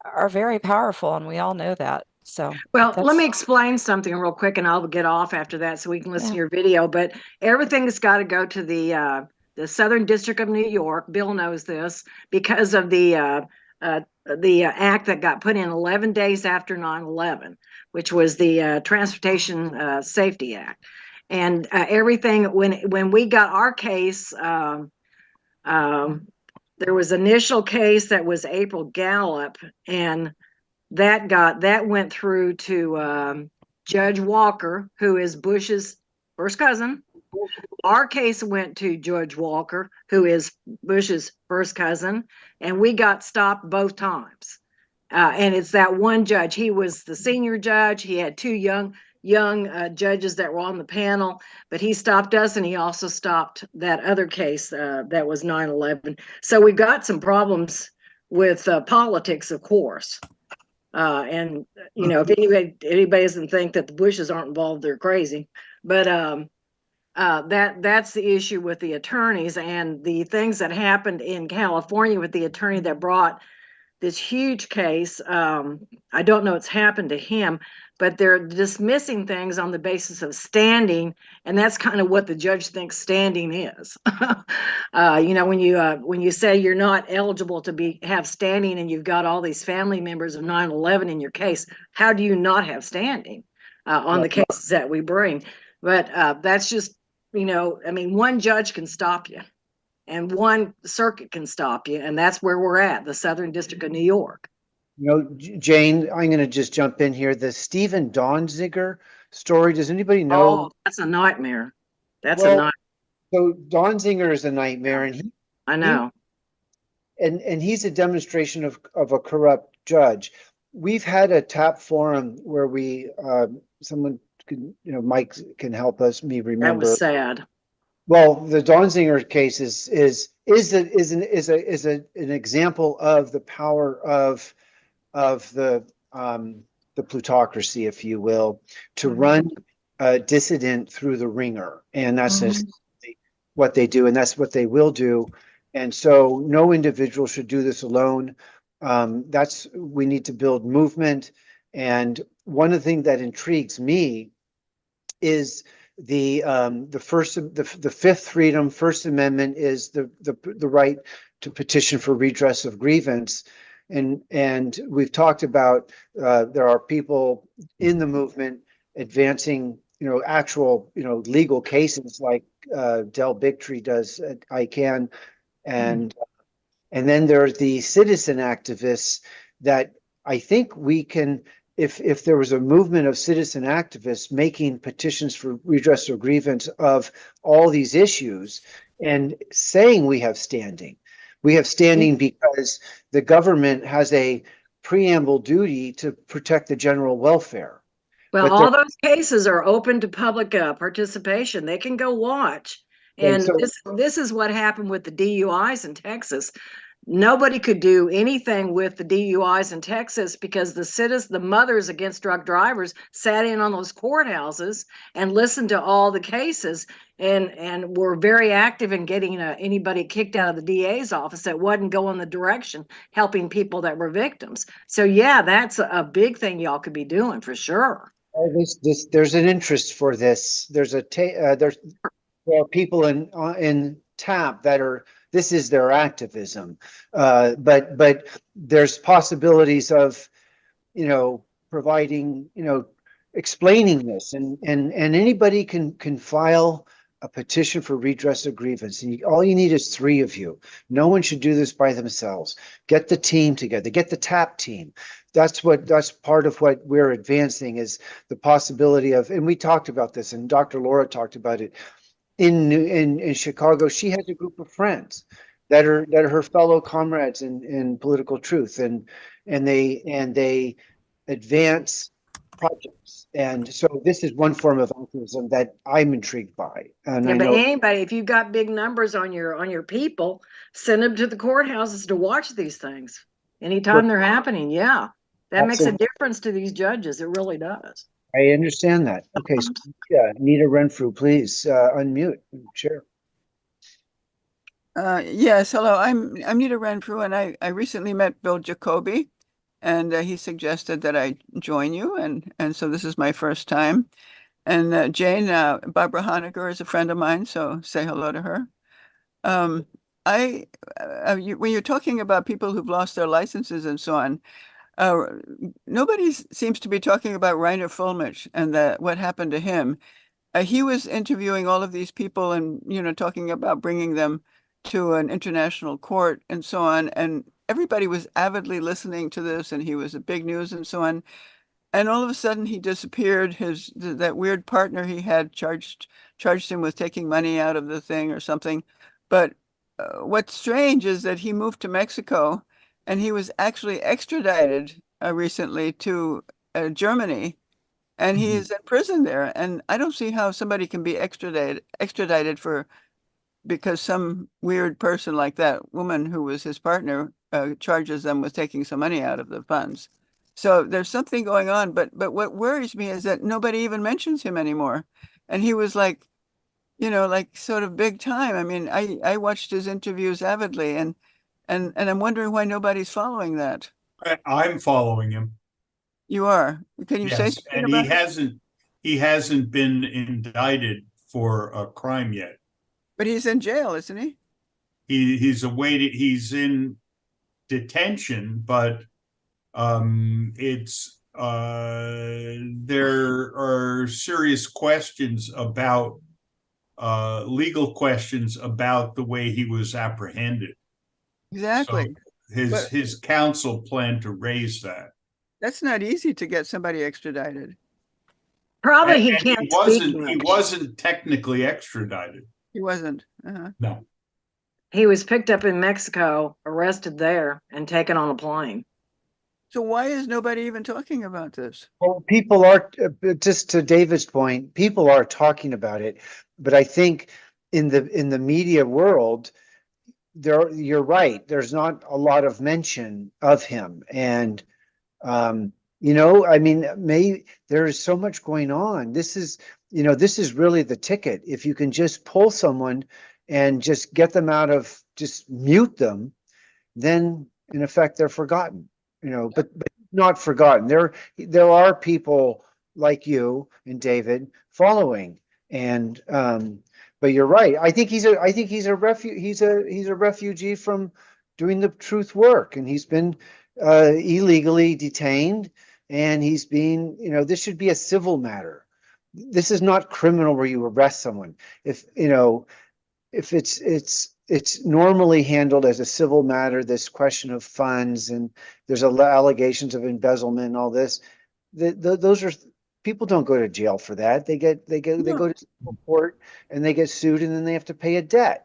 are very powerful, and we all know that. So,
well, let me explain something real quick, and I'll get off after that so we can listen to your video. But everything's got to go to the Southern District of New York. Bill knows this because of the act that got put in 11 days after 9/11, which was the Transportation Safety Act. And everything, when we got our case, there was initial case that was April Gallup, and that went through to Judge Walker, who is Bush's first cousin. Our case went to Judge Walker, who is Bush's first cousin, and we got stopped both times. And it's that one judge. He was the senior judge. He had two young judges that were on the panel, but he stopped us, and he also stopped that other case that was 9/11. So we got some problems with politics, of course. And if anybody doesn't think that the Bushes aren't involved, they're crazy. But that's the issue with the attorneys and the things that happened in California with the attorney that brought this huge case. I don't know what's happened to him, but they're dismissing things on the basis of standing, and that's kind of what the judge thinks standing is. When you say you're not eligible to have standing, and you've got all these family members of 9/11 in your case, how do you not have standing on the cases that we bring? But that's just, one judge can stop you, and one circuit can stop you, and that's where we're at, the Southern District of New York.
Jane, I'm going to just jump in here. The Stephen Donziger story, does anybody know?
Oh, that's a nightmare. That's a nightmare.
So Donziger is a nightmare, and
I know.
And he's a demonstration of a corrupt judge. we've had a TAP forum where we, someone can, Mike can help me
That
remember.
was sad.
Well, the Donziger case is an example of the power of the plutocracy, if you will, to run a dissident through the ringer, and that's essentially what they do, and that's what they will do. And so, no individual should do this alone. We need to build movement, and one of the things that intrigues me is the fifth freedom, First Amendment, is the right to petition for redress of grievance. And we've talked about there are people in the movement advancing, actual, legal cases like Del Bigtree does at ICANN, and then there's the citizen activists that I think we can, if there was a movement of citizen activists making petitions for redress of grievance of all these issues and saying we have standing. We have standing because the government has a preamble duty to protect the general welfare.
Well, all those cases are open to public participation. They can go watch. And
so,
this is what happened with the DUIs in Texas. Nobody could do anything with the DUIs in Texas because the mothers against drug drivers sat in on those courthouses and listened to all the cases and were very active in getting anybody kicked out of the DA's office that wasn't going the direction helping people that were victims. So yeah, that's a big thing y'all could be doing for sure.
There's an interest for this. There are people in TAP that are, this is their activism, but there's possibilities of, providing, explaining this, and anybody can file a petition for redress of grievance, and all you need is 3 of you. No one should do this by themselves. Get the team together. Get the TAP team. That's part of what we're advancing, is the possibility of, and we talked about this, and Dr. Laura talked about it. In Chicago, she has a group of friends that are her fellow comrades in political truth, and they advance projects. And so this is one form of activism that I'm intrigued by. And
yeah,
I
but
know
anybody, if you've got big numbers on your people, send them to the courthouses to watch these things anytime they're happening. Yeah, that makes a difference to these judges. It really does.
I understand that. Okay, so yeah, Nita Renfrew, please unmute. Sure.
Yes, hello. I'm Nita Renfrew, and I recently met Bill Jacoby, and he suggested that I join you, and so this is my first time. And Jane, Barbara Honegger is a friend of mine, so say hello to her. When you're talking about people who've lost their licenses and so on, nobody seems to be talking about Reiner Fullmich and what happened to him. He was interviewing all of these people and, talking about bringing them to an international court and so on. And everybody was avidly listening to this, and he was a big news and so on. And all of a sudden he disappeared. That weird partner he had charged him with taking money out of the thing or something. But what's strange is that he moved to Mexico, and he was actually extradited recently to Germany, and he is in prison there. And I don't see how somebody can be extradited because some weird person like that woman who was his partner charges them with taking some money out of the funds. So there's something going on. But what worries me is that nobody even mentions him anymore. And he was like sort of big time. I mean, I watched his interviews avidly, and I'm wondering why nobody's following that.
I'm following him.
You are. Can you say something
and
about
he hasn't been indicted for a crime yet.
But he's in jail, isn't he?
He's awaiting. He's in detention, but it's there are serious questions about legal questions about the way he was apprehended.
Exactly.
So his counsel planned to raise that.
That's not easy to get somebody extradited.
Probably he can't speak much.
He wasn't technically extradited.
He wasn't.
No.
He was picked up in Mexico, arrested there, and taken on a plane.
So why is nobody even talking about this?
Well, people are, just to David's point, people are talking about it, but I think in the media world, you're right. There's not a lot of mention of him, and I mean, there's so much going on. This is really the ticket. If you can just pull someone and just get them out of, just mute them, then in effect they're forgotten. But not forgotten. There are people like you and David following, and but you're right. I think he's a refugee from doing the truth work, and he's been illegally detained, and he's being, this should be a civil matter. This is not criminal where you arrest someone. If it's normally handled as a civil matter, this question of funds, and there's allegations of embezzlement and all this. Those are, people don't go to jail for that. They go to court and they get sued, and then they have to pay a debt.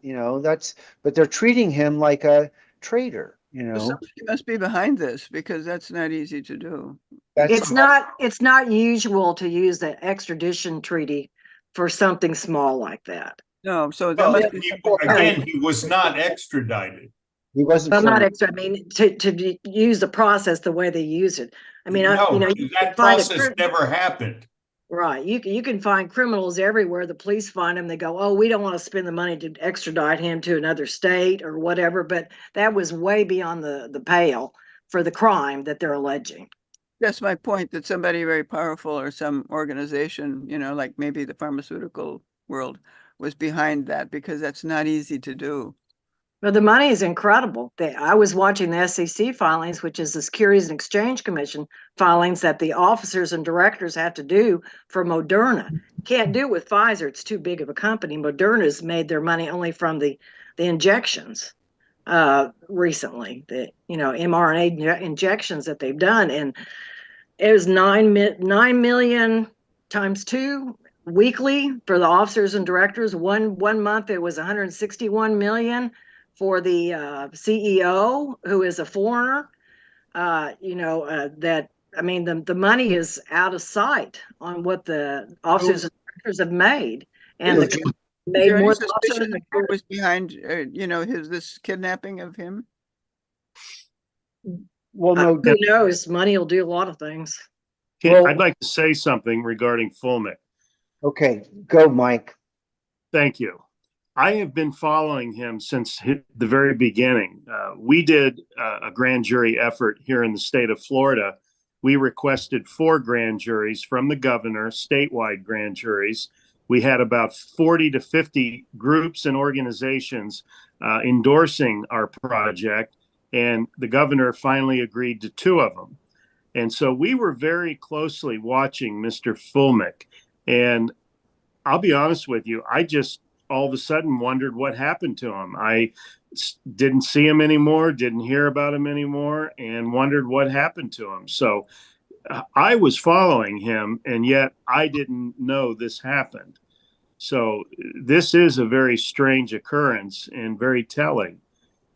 But they're treating him like a traitor.
Somebody must be behind this, because that's not easy to do.
It's not usual to use the extradition treaty for something small like that.
No, so
Well,
that must be
again, he was not extradited.
He wasn't.
Well, not extra. I mean, to use the process the way they use it. I mean,
No,
you
that
find
process never happened.
Right. You can find criminals everywhere. The police find them. They go, oh, we don't want to spend the money to extradite him to another state or whatever. But that was way beyond the pale for the crime that they're alleging.
That's my point, that somebody very powerful or some organization, like maybe the pharmaceutical world, was behind that, because that's not easy to do.
Well, the money is incredible. I was watching the SEC filings, which is the Securities and Exchange Commission filings that the officers and directors have to do for Moderna. Can't do it with Pfizer. It's too big of a company. Moderna's made their money only from the injections recently, the mRNA injections that they've done. And it was 9 million times 2 weekly for the officers and directors. One month it was 161 million for the CEO, who is a foreigner. The money is out of sight on what the officers and directors have made, and
Is
made
there
more
any suspicion that who was behind, this kidnapping of him?
Well, no.
Who knows? Money will do a lot of things.
I'd like to say something regarding Fulmick.
Okay, go, Mike.
Thank you. I have been following him since the very beginning. We did a grand jury effort here in the state of Florida. We requested 4 grand juries from the governor, statewide grand juries. We had about 40 to 50 groups and organizations endorsing our project, and the governor finally agreed to 2 of them. And so we were very closely watching Mr. Fulmick. And I'll be honest with you, I just all of a sudden wondered what happened to him. I didn't see him anymore, didn't hear about him anymore, and wondered what happened to him. So I was following him, and yet I didn't know this happened. So this is a very strange occurrence and very telling.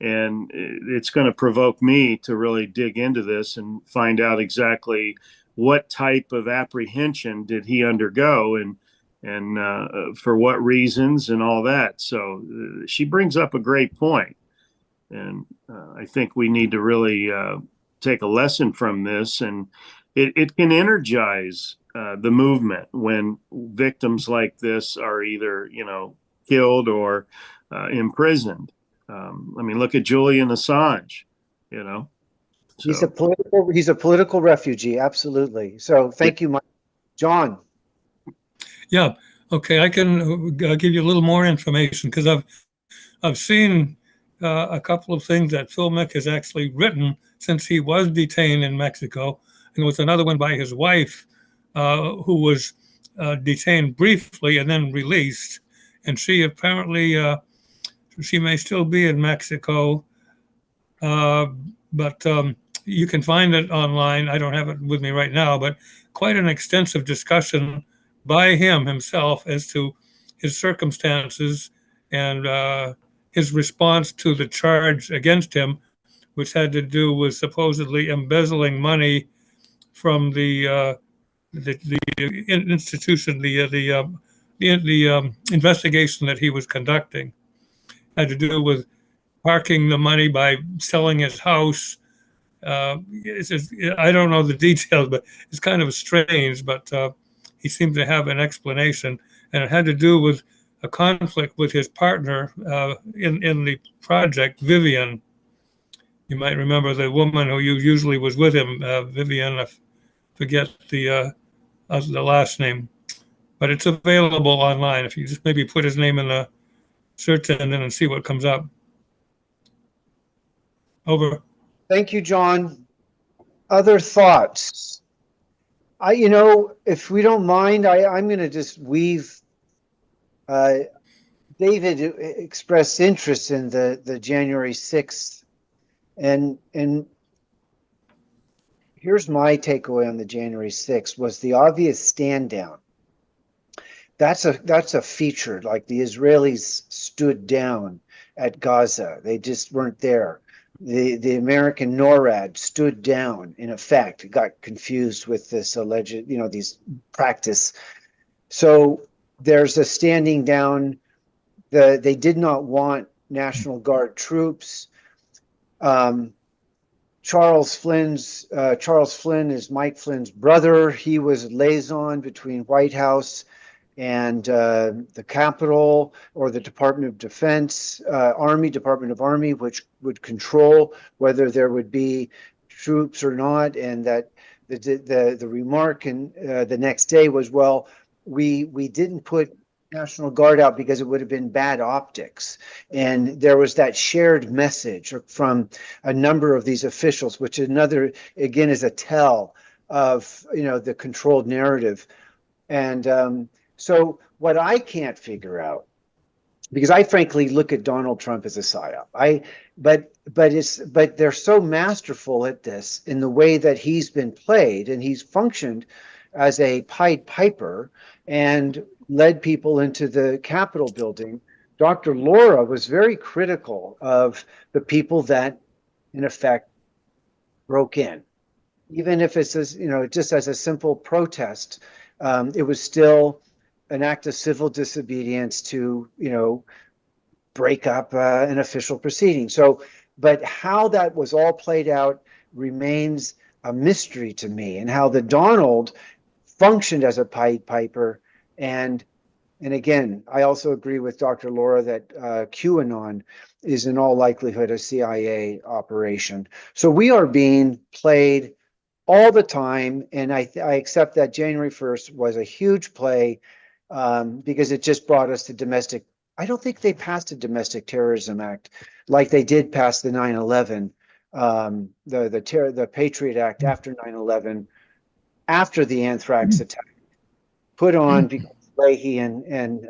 And it's going to provoke me to really dig into this and find out exactly what type of apprehension did he undergo, and for what reasons and all that. So she brings up a great point. And I think we need to really take a lesson from this. And it can energize the movement when victims like this are either, killed or imprisoned. Look at Julian Assange, So.
He's a political refugee. Absolutely. So thank you, Mike. John.
Yeah. Okay. I can give you a little more information, because I've seen a couple of things that Fulmick has actually written since he was detained in Mexico. And there was another one by his wife, who was detained briefly and then released. And she apparently, she may still be in Mexico, but you can find it online. I don't have it with me right now, but quite an extensive discussion by him himself as to his circumstances and his response to the charge against him, which had to do with supposedly embezzling money from the institution, the investigation that he was conducting. Had to do with parking the money by selling his house. I don't know the details, but it's kind of strange. But he seemed to have an explanation, and it had to do with a conflict with his partner in the project, Vivian. You might remember the woman who usually was with him, Vivian. I forget the last name, but it's available online. If you just maybe put his name in the search engine and see what comes up. Over.
Thank you, John. Other thoughts? If we don't mind, I'm going to just weave. David expressed interest in the January 6th, and here's my takeaway on the January 6th was the obvious stand down. That's a feature. Like the Israelis stood down at Gaza; they just weren't there. The American NORAD stood down, in effect, got confused with this alleged, these practice. So there's a standing down. They did not want National Guard troops. Charles Flynn is Mike Flynn's brother. He was liaison between White House and the Capitol, or the Department of Defense, Department of Army, which would control whether there would be troops or not. And that the remark the next day was, well, we didn't put National Guard out because it would have been bad optics. And there was that shared message from a number of these officials, which again is a tell of the controlled narrative. And so what I can't figure out, because I frankly look at Donald Trump as a psyop, but they're so masterful at this in the way that he's been played, and he's functioned as a Pied Piper and led people into the Capitol building. Dr. Laura was very critical of the people that, in effect, broke in, even if it's just as a simple protest. It was still an act of civil disobedience to, break up an official proceeding. So, but how that was all played out remains a mystery to me, and how the Donald functioned as a Pied Piper. And again, I also agree with Dr. Laura that QAnon is in all likelihood a CIA operation. So we are being played all the time, and I accept that January 1st was a huge play because it just brought us to domestic. I don't think they passed a Domestic Terrorism Act like they did pass the 9/11, the Patriot Act after 9/11, after the anthrax attack, put on because Leahy and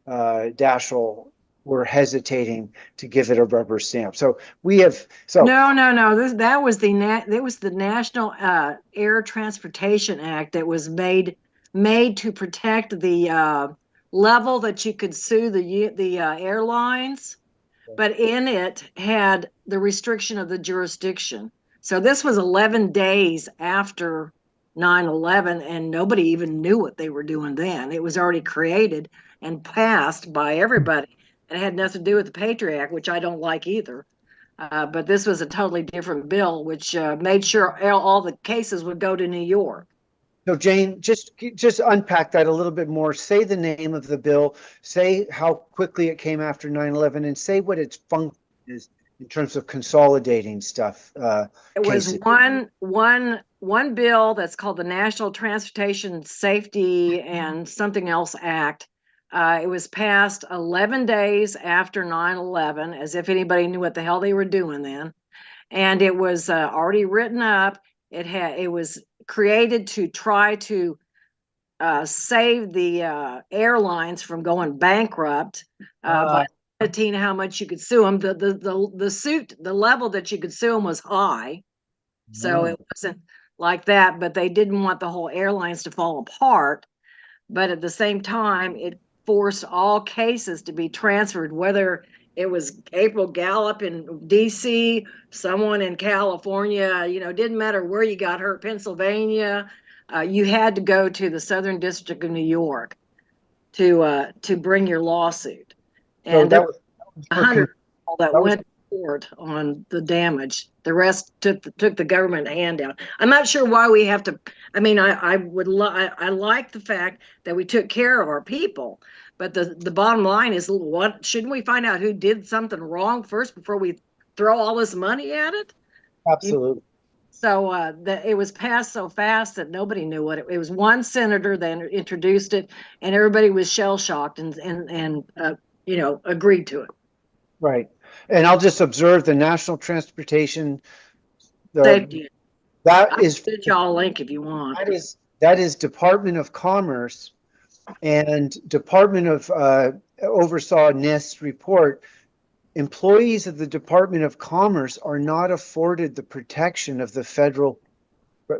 Daschle were hesitating to give it a rubber stamp. So we have
no. That was the National Air Transportation Act that was made to protect the level that you could sue the airlines, but in it had the restriction of the jurisdiction. So this was 11 days after 9/11, and nobody even knew what they were doing then. It was already created and passed by everybody. And it had nothing to do with the Patriot Act, which I don't like either. But this was a totally different bill, which made sure all the cases would go to New York.
So Jane, just unpack that a little bit more. Say the name of the bill, say how quickly it came after 9/11, and say what its function is in terms of consolidating stuff.
It was one bill that's called the National Transportation Safety and something else Act. It was passed 11 days after 9/11, as if anybody knew what the hell they were doing then. And it was already written up. It was created to try to save the airlines from going bankrupt by limiting how much you could sue them. The level that you could sue them was high, so it wasn't like that. But they didn't want the whole airlines to fall apart. But at the same time, it forced all cases to be transferred, whether It was April Gallup in DC, someone in California, you know, didn't matter where you got hurt, Pennsylvania. You had to go to the Southern District of New York to bring your lawsuit.
So
And
that
there
was
were
for
100 people that
that was
went to court on the damage. The rest took the government handout. I'm not sure why we have to. I mean, I like the fact that we took care of our people, but the bottom line is, what shouldn't we find out who did something wrong first before we throw all this money at it?
absolutely.
So it was passed so fast that nobody knew what it was. One senator that introduced it, and everybody was shell shocked and you know, agreed to it.
Right. And I'll just observe the National Transportation,
Safety.
that
I'll
is
send y'all a link if you want.
that is Department of Commerce, and Department of oversaw NIST report. Employees of the Department of Commerce are not afforded the protection of the Federal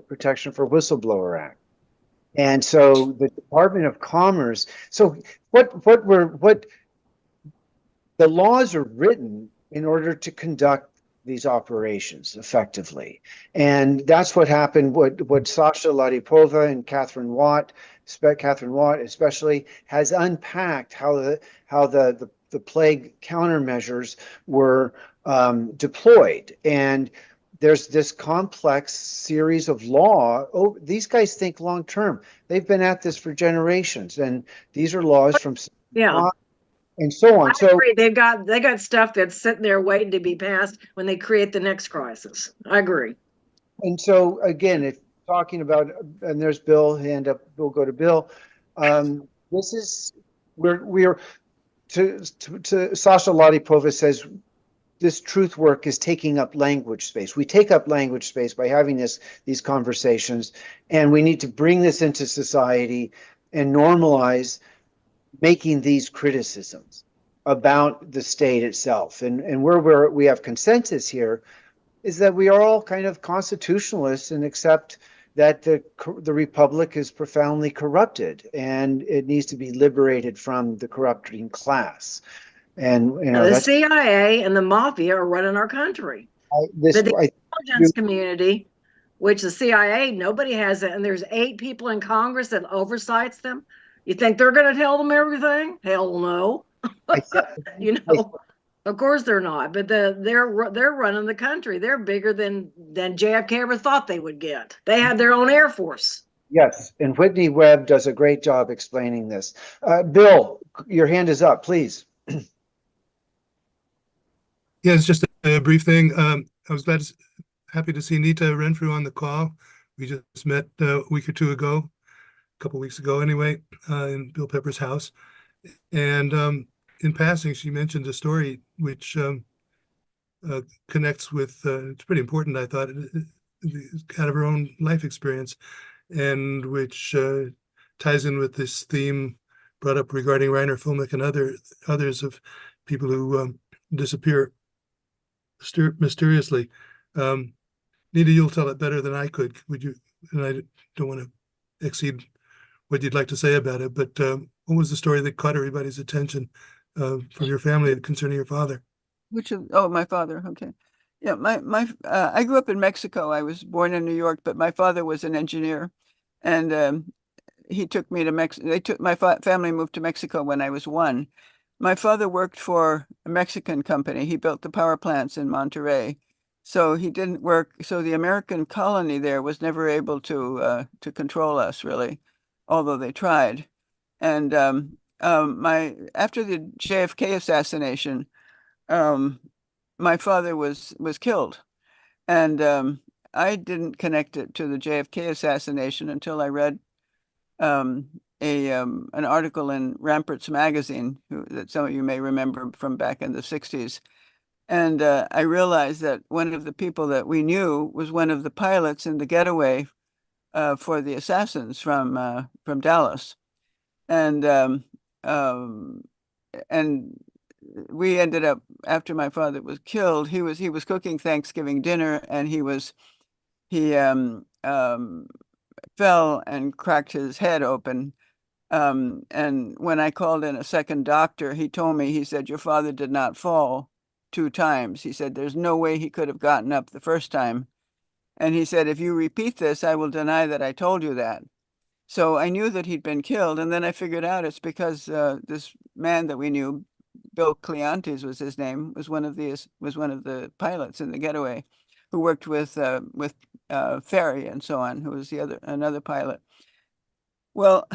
Protection for Whistleblower Act. And so the Department of Commerce, so what the laws are written in order to conduct these operations effectively. And that's what happened, what Sasha Latypova and Catherine Watt especially, has unpacked how the plague countermeasures were deployed. And there's this complex series of law. Oh, these guys think long term. They've been at this for generations, and these are laws from and so on. So
they got stuff that's sitting there waiting to be passed when they create the next crisis. I agree.
And so again, if talking about, and there's Bill, hand up, we'll go to Bill. This is we're to Sasha Latypova says this truth work is taking up language space. We take up language space by having these conversations, and we need to bring this into society and normalize making these criticisms about the state itself. And where we have consensus here is that we are all kind of constitutionalists and accept that the republic is profoundly corrupted and it needs to be liberated from the corrupting class. And you know,
the CIA and the mafia are running our country. The intelligence community, which the CIA, nobody has it, and there's 8 people in Congress that oversights them. You think they're going to tell them everything? Hell no. You know, of course they're not. But they're running the country. They're bigger than JFK ever thought they would get. They had their own Air Force.
Yes, and Whitney Webb does a great job explaining this. Bill, your hand is up, please.
Yeah, it's just a brief thing. I was happy to see Nita Renfrew on the call. We just met a week or two ago, a couple weeks ago anyway, in Bill Pepper's house. And in passing, she mentioned a story which connects with, it's pretty important, I thought, out of her own life experience, and which ties in with this theme brought up regarding Reiner Fulmick and others of people who disappear mysteriously. Nita, you'll tell it better than I could. Would you? And I don't want to exceed what you'd like to say about it, but what was the story that caught everybody's attention from your family concerning your father?
My father. Okay. Yeah, I grew up in Mexico. I was born in New York, but my father was an engineer, and he took me to Mexico. My family moved to Mexico when I was 1. My father worked for a Mexican company. He built the power plants in Monterrey. So he didn't work. So the American colony there was never able to control us, really, although they tried. And after the JFK assassination, my father was killed, and I didn't connect it to the JFK assassination until I read an article in Ramparts magazine that some of you may remember from back in the 60s. And I realized that one of the people that we knew was one of the pilots in the getaway for the assassins from Dallas. And we ended up, after my father was killed, he was cooking Thanksgiving dinner, and he fell and cracked his head open And when I called in a second doctor, he told me, he said, your father did not fall 2 times. He said, there's no way he could have gotten up the first time. And he said, if you repeat this, I will deny that I told you that. So I knew that he'd been killed. And then I figured out it's because this man that we knew, Bill Cleantes was his name, was one of the pilots in the getaway, who worked with Ferry and so on, who was another pilot. Well,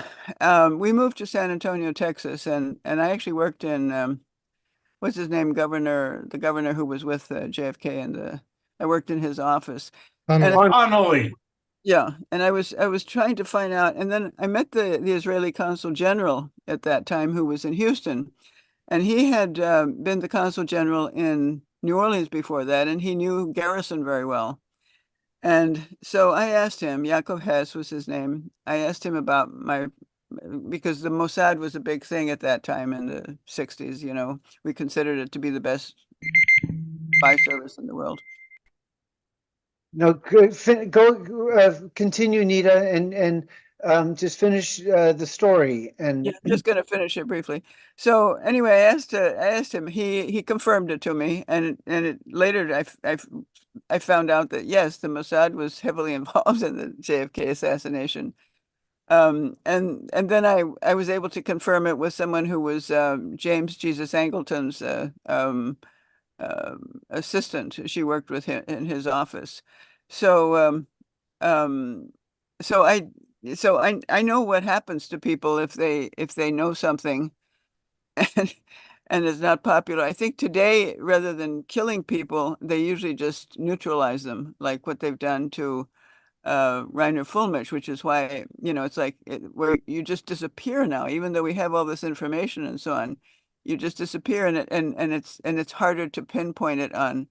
we moved to San Antonio, Texas, and I actually worked in what's his name, the governor who was with JFK, and I worked in his office.
Connolly.
Yeah, and I was trying to find out, and then I met the Israeli consul general at that time, who was in Houston, and he had been the consul general in New Orleans before that, and he knew Garrison very well. And so I asked him, Yaakov Hess was his name. I asked him about because the Mossad was a big thing at that time in the 60s, you know, we considered it to be the best spy service in the world.
No, good. Continue, Nita, and just finish the story. And
yeah, I'm just going to finish it briefly. So anyway, I asked him. He confirmed it to me, and later I found out that yes, the Mossad was heavily involved in the JFK assassination. And then I was able to confirm it with someone who was James Jesus Angleton's assistant. She worked with him in his office. So I know what happens to people if they know something and it's not popular. I think today, rather than killing people, they usually just neutralize them, like what they've done to Reiner Fulmich, which is why, you know, it's like where you just disappear now, even though we have all this information and so on, you just disappear, and it's harder to pinpoint it on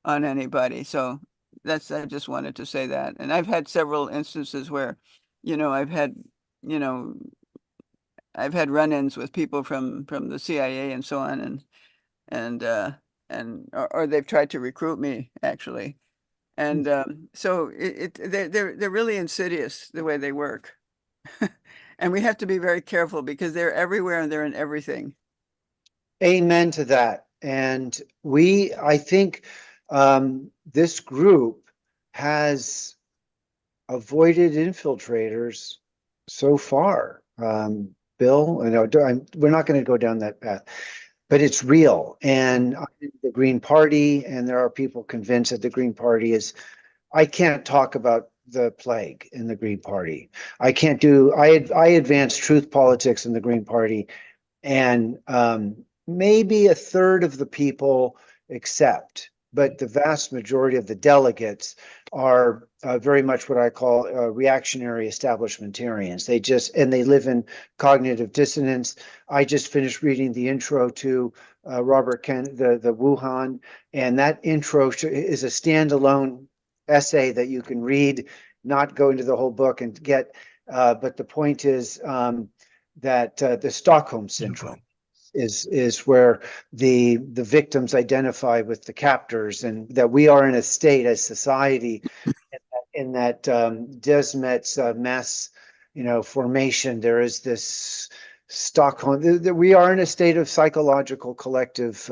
anybody. So I just wanted to say that. And I've had several instances where, you know, I've had run-ins with people from the CIA and so on, or they've tried to recruit me actually. And so they're really insidious the way they work. And we have to be very careful because they're everywhere and they're in everything.
Amen to that. And I think this group has avoided infiltrators so far. Bill, I know we're not going to go down that path, but it's real. And the Green Party, and there are people convinced that the Green Party is, I can't talk about the plague in the Green Party. I can't do, I advance truth politics in the Green Party, and maybe a third of the people accept, but the vast majority of the delegates are very much what I call reactionary establishmentarians. They live in cognitive dissonance. I just finished reading the intro to Robert Kent, the Wuhan, and that intro is a standalone essay that you can read, not go into the whole book and get, but the point is that the Stockholm syndrome is where the victims identify with the captors, and that we are in a state as society in that Desmet's mass, formation. There is this Stockholm. We are in a state of psychological collective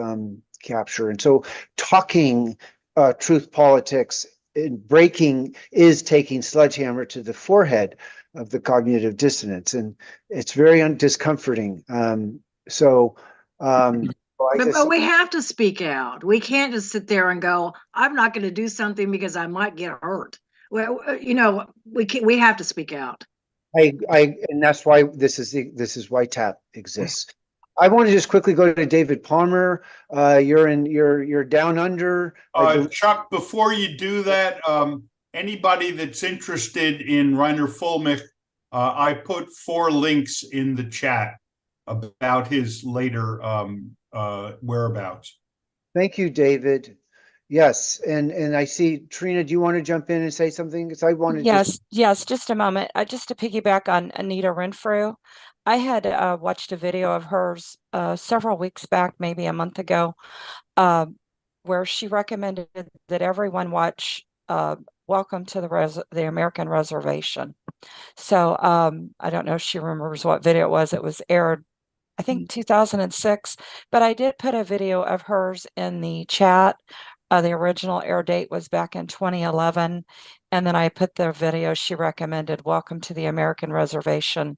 capture, and so talking truth politics and breaking is taking sledgehammer to the forehead of the cognitive dissonance, and it's very discomforting.
But we have to speak out. We can't just sit there and go, I'm not going to do something because I might get hurt. Well, we have to speak out.
And that's why this is why TAP exists. I want to just quickly go to David Palmer. You're down under.
Chuck, before you do that, anybody that's interested in Reiner Fulmich, I put 4 links in the chat about his later whereabouts. Thank
you, David. Yes, and I see Trina. Do you want to jump in and say something? Because I wanted.
Yes, just a moment. Just to piggyback on Anita Renfrew, I had watched a video of hers several weeks back, maybe a month ago, where she recommended that everyone watch Welcome to the American Reservation. So I don't know if she remembers what video it was. It was aired, I think 2006, but I did put a video of hers in the chat. The original air date was back in 2011. And then I put the video she recommended, Welcome to the American Reservation.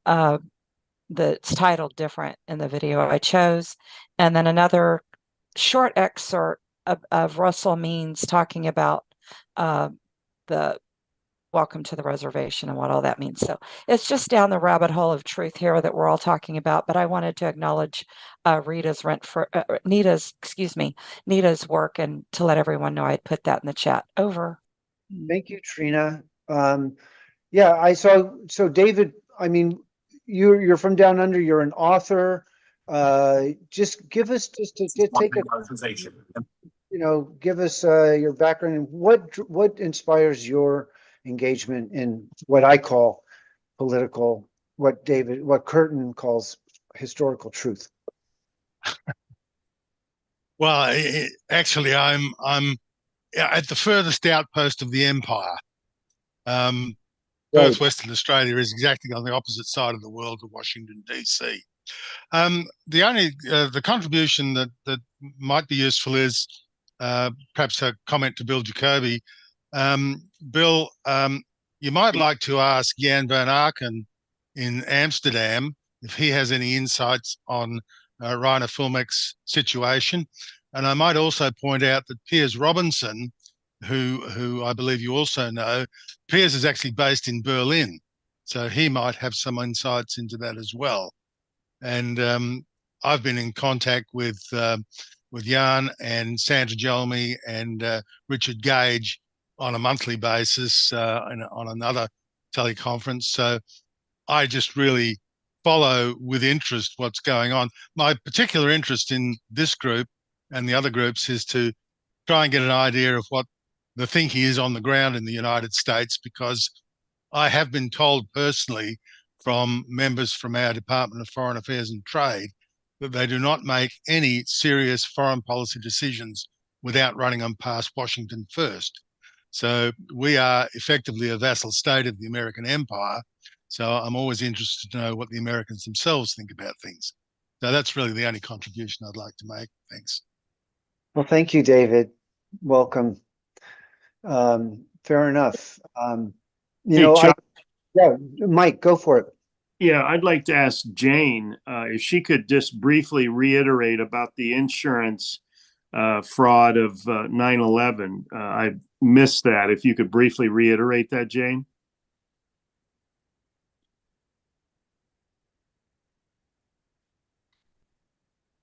That's titled different in the video I chose. And then another short excerpt of Russell Means talking about the welcome to the reservation and what all that means. So it's just down the rabbit hole of truth here that we're all talking about. But I wanted to acknowledge Nita's work, and to let everyone know I'd put that in the chat. Over.
Thank you, Trina. Yeah, I saw. So David, I mean, you're from down under. You're an author. Just give us take a, give us your background and what inspires your engagement in what I call political, what Curtin calls historical truth.
Well, actually, I'm at the furthest outpost of the empire. Perth, Western Australia is exactly on the opposite side of the world to Washington, D.C. The contribution that might be useful is perhaps a comment to Bill Jacoby. Bill, you might like to ask Jan van Aken in Amsterdam if he has any insights on Rainer Fulmech's situation. And I might also point out that Piers Robinson, who I believe you also know, Piers is actually based in Berlin, so he might have some insights into that as well. And I've been in contact with Jan and Sandra Jelmy and Richard Gage on a monthly basis on another teleconference. So I just really follow with interest what's going on. My particular interest in this group and the other groups is to try and get an idea of what the thinking is on the ground in the United States, because I have been told personally from members from our Department of Foreign Affairs and Trade that they do not make any serious foreign policy decisions without running them past Washington first. So we are effectively a vassal state of the American empire. So I'm always interested to know what the Americans themselves think about things. So that's really the only contribution I'd like to make. Thanks.
Well, thank you, David. Welcome. Fair enough. Mike, go for it.
Yeah, I'd like to ask Jane if she could just briefly reiterate about the insurance fraud of 9/11. I missed that. If you could briefly reiterate that, Jane.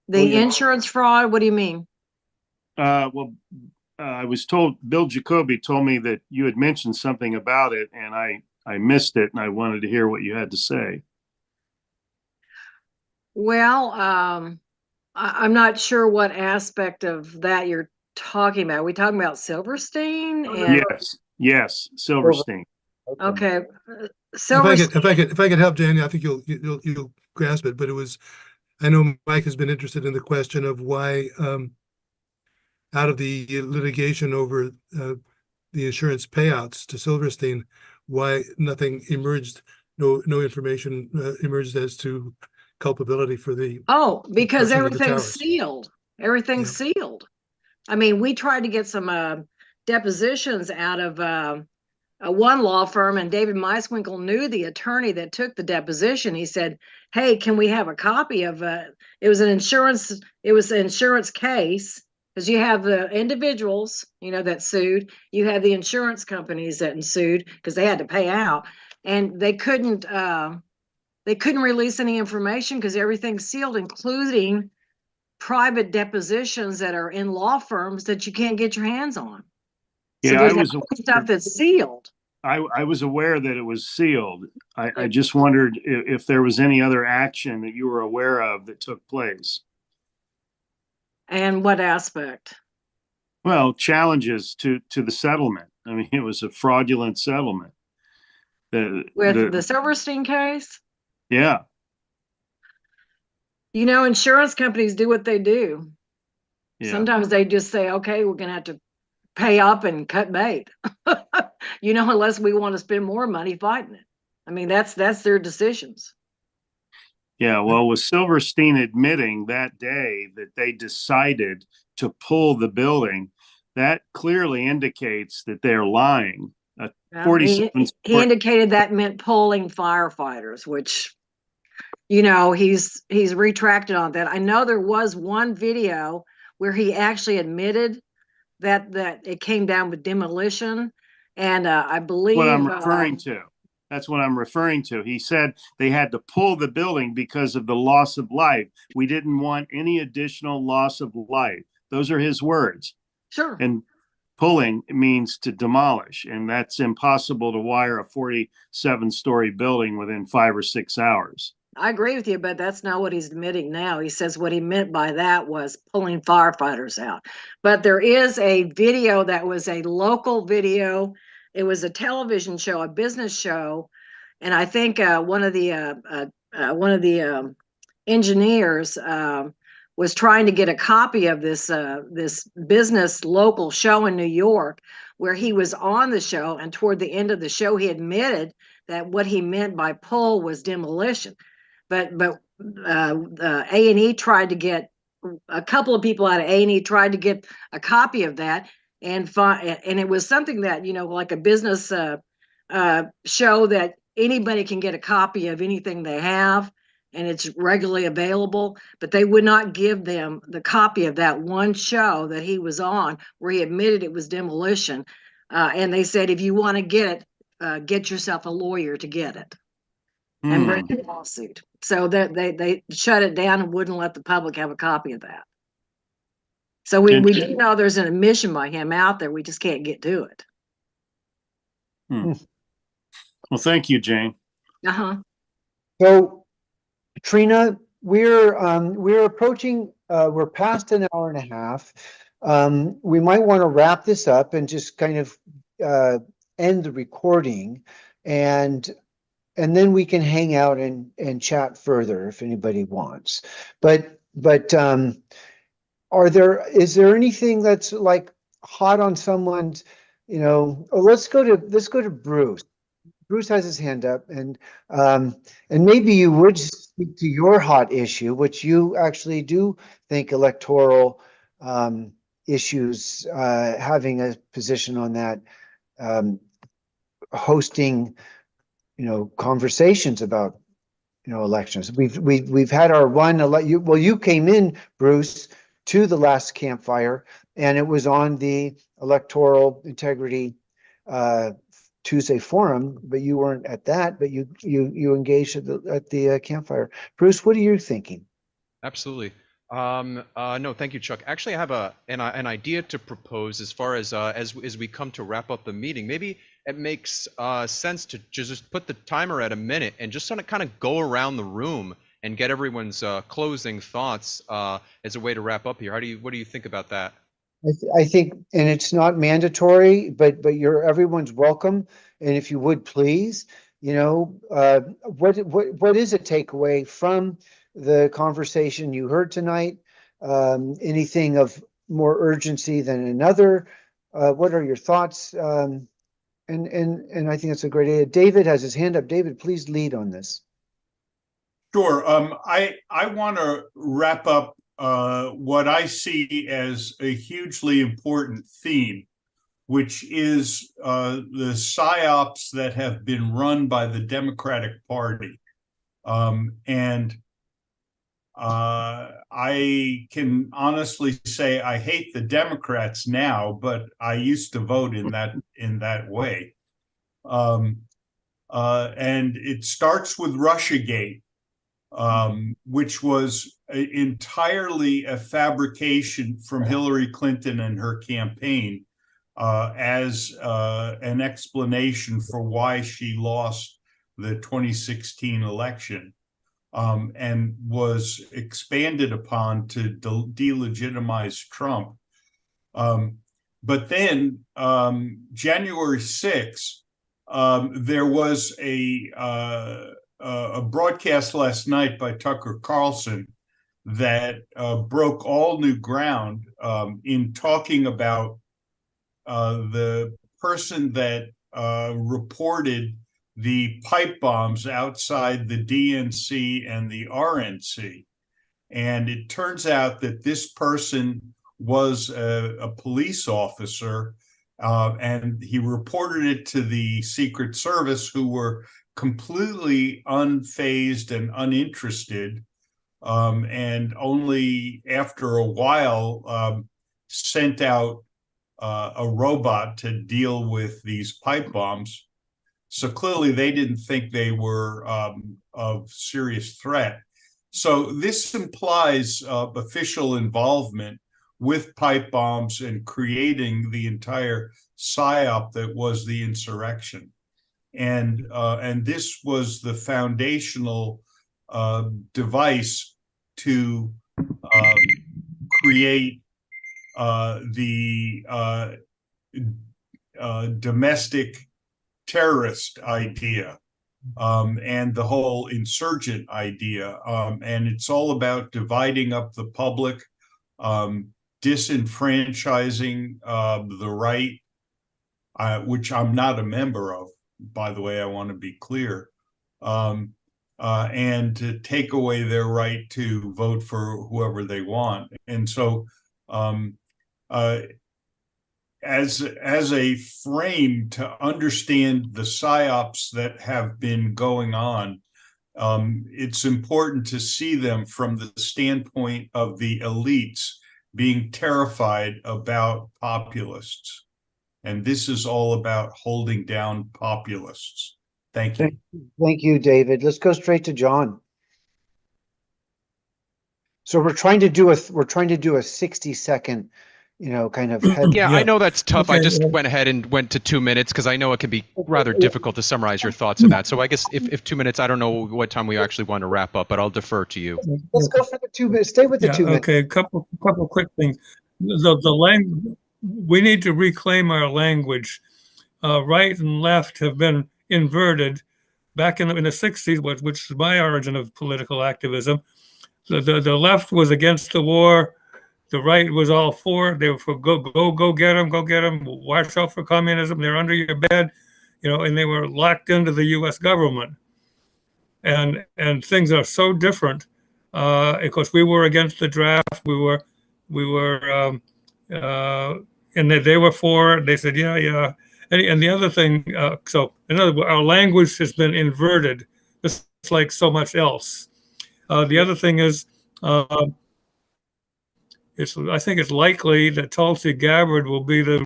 The insurance fraud, what do you mean?
I was told, Bill Jacoby told me that you had mentioned something about it, and I missed it, and I wanted to hear what you had to say.
Well, I'm not sure what aspect of that you're talking about. Are we talking about Silverstein? And
Yes, Silverstein.
Okay.
If I could help, Daniel, I think you'll grasp it. But it was, I know Mike has been interested in the question of why, out of the litigation over the insurance payouts to Silverstein, why nothing emerged, no information emerged as to culpability for the
because everything's sealed. Everything's sealed. I mean, we tried to get some depositions out of one law firm, and David Meiswinkle knew the attorney that took the deposition. He said, "Hey, can we have a copy of it was an insurance case, because you have the individuals, that sued, you have the insurance companies that sued because they had to pay out, and they couldn't release any information because everything's sealed, including private depositions that are in law firms that you can't get your hands on." So there's stuff that's sealed.
I was aware that it was sealed. I just wondered if there was any other action that you were aware of that took place.
And what aspect?
Well, challenges to the settlement. I mean, it was a fraudulent settlement.
With the Silverstein case?
Yeah.
Insurance companies do what they do. Yeah. Sometimes they just say, okay, we're going to have to pay up and cut bait. Unless we want to spend more money fighting it. I mean, that's their decisions.
Yeah, well, with Silverstein admitting that day that they decided to pull the building, that clearly indicates that they're lying.
He indicated that meant pulling firefighters, which, he's retracted on that. I know there was one video where he actually admitted that it came down with demolition, and I believe
what I'm referring to. That's what I'm referring to. He said they had to pull the building because of the loss of life. We didn't want any additional loss of life. Those are his words.
Sure.
And pulling means to demolish, and that's impossible to wire a 47-story building within 5 or 6 hours.
I agree with you, but that's not what he's admitting now. He says what he meant by that was pulling firefighters out. But there is a video that was a local video. It was a television show, a business show, and I think one of the engineers was trying to get a copy of this business local show in New York, where he was on the show, and toward the end of the show, he admitted that what he meant by pull was demolition. But A&E tried to get a couple of people out of A&E tried to get a copy of that, and it was something that like a business show that anybody can get a copy of anything they have, and it's regularly available. But they would not give them the copy of that one show that he was on, where he admitted it was demolition, and they said, if you want to get it, get yourself a lawyer to get it. And bring a lawsuit. So that they shut it down and wouldn't let the public have a copy of that. So we do know there's an admission by him out there. We just can't get to it.
Well, thank you, Jane.
So, Trina, we're approaching. We're past an hour and a half. We might want to wrap this up and just kind of end the recording, and then we can hang out and chat further if anybody wants. But is there anything that's like hot on someone's, let's go to Bruce. Bruce has his hand up, and maybe you would speak to your hot issue, which you actually do think electoral issues, having a position on that, hosting conversations about elections. We've had our one. You came in, Bruce, to the last Campfire, and it was on the electoral integrity Tuesday forum, but you weren't at that. But you engaged at the Campfire. Bruce, what are you thinking?
Absolutely. No, thank you, Chuck. Actually, I have an idea to propose as far as we come to wrap up the meeting. Maybe it makes sense to just put the timer at a minute and just kind of go around the room and get everyone's closing thoughts as a way to wrap up here. What do you think about that?
I think, and it's not mandatory, but everyone's welcome. And if you would please, what is a takeaway from the conversation you heard tonight? Anything of more urgency than another? What are your thoughts? And I think it's a great idea. David has his hand up. David, please lead on this.
Sure. I want to wrap up what I see as a hugely important theme, which is the psyops that have been run by the Democratic Party. And I can honestly say I hate the Democrats now, but I used to vote in that way. And it starts with Russiagate, which was entirely a fabrication from Hillary Clinton and her campaign as an explanation for why she lost the 2016 election, and was expanded upon to delegitimize Trump. But then January 6th, there was a broadcast last night by Tucker Carlson that broke all new ground in talking about the person that reported the pipe bombs outside the DNC and the RNC. And it turns out that this person was a police officer, and he reported it to the Secret Service, who were completely unfazed and uninterested, and only after a while sent out a robot to deal with these pipe bombs. So clearly they didn't think they were of serious threat. So this implies official involvement with pipe bombs and creating the entire psyop that was the insurrection. And this was the foundational device to create the domestic terrorist idea, and the whole insurgent idea. And it's all about dividing up the public, disenfranchising the right, which I'm not a member of, by the way, I want to be clear, and to take away their right to vote for whoever they want. And so as a frame to understand the psyops that have been going on, it's important to see them from the standpoint of the elites being terrified about populists. And this is all about holding down populists. Thank you.
Thank you, David. Let's go straight to John. So we're trying to do a 60-second, kind of head.
Yeah, I know that's tough. I
Okay,
just went ahead and went to 2 minutes because I know it can be rather difficult to summarize your thoughts on that. So I guess if 2 minutes, I don't know what time we actually want to wrap up, but I'll defer to you.
Let's go for the 2 minutes. Stay with the 2 minutes.
Okay, a couple quick things. The language, we need to reclaim our language. Right and left have been inverted. Back in the 60s, which is my origin of political activism, the left was against the war. The right was all for. They were for go get them, go get them. Watch out for communism. They're under your bed, and they were locked into the U.S. government. And things are so different. Of course, we were against the draft. We were, and they were for it. They said, yeah. And the other thing, so in other words, our language has been inverted, just like so much else. The other thing is, I think it's likely that Tulsi Gabbard will be the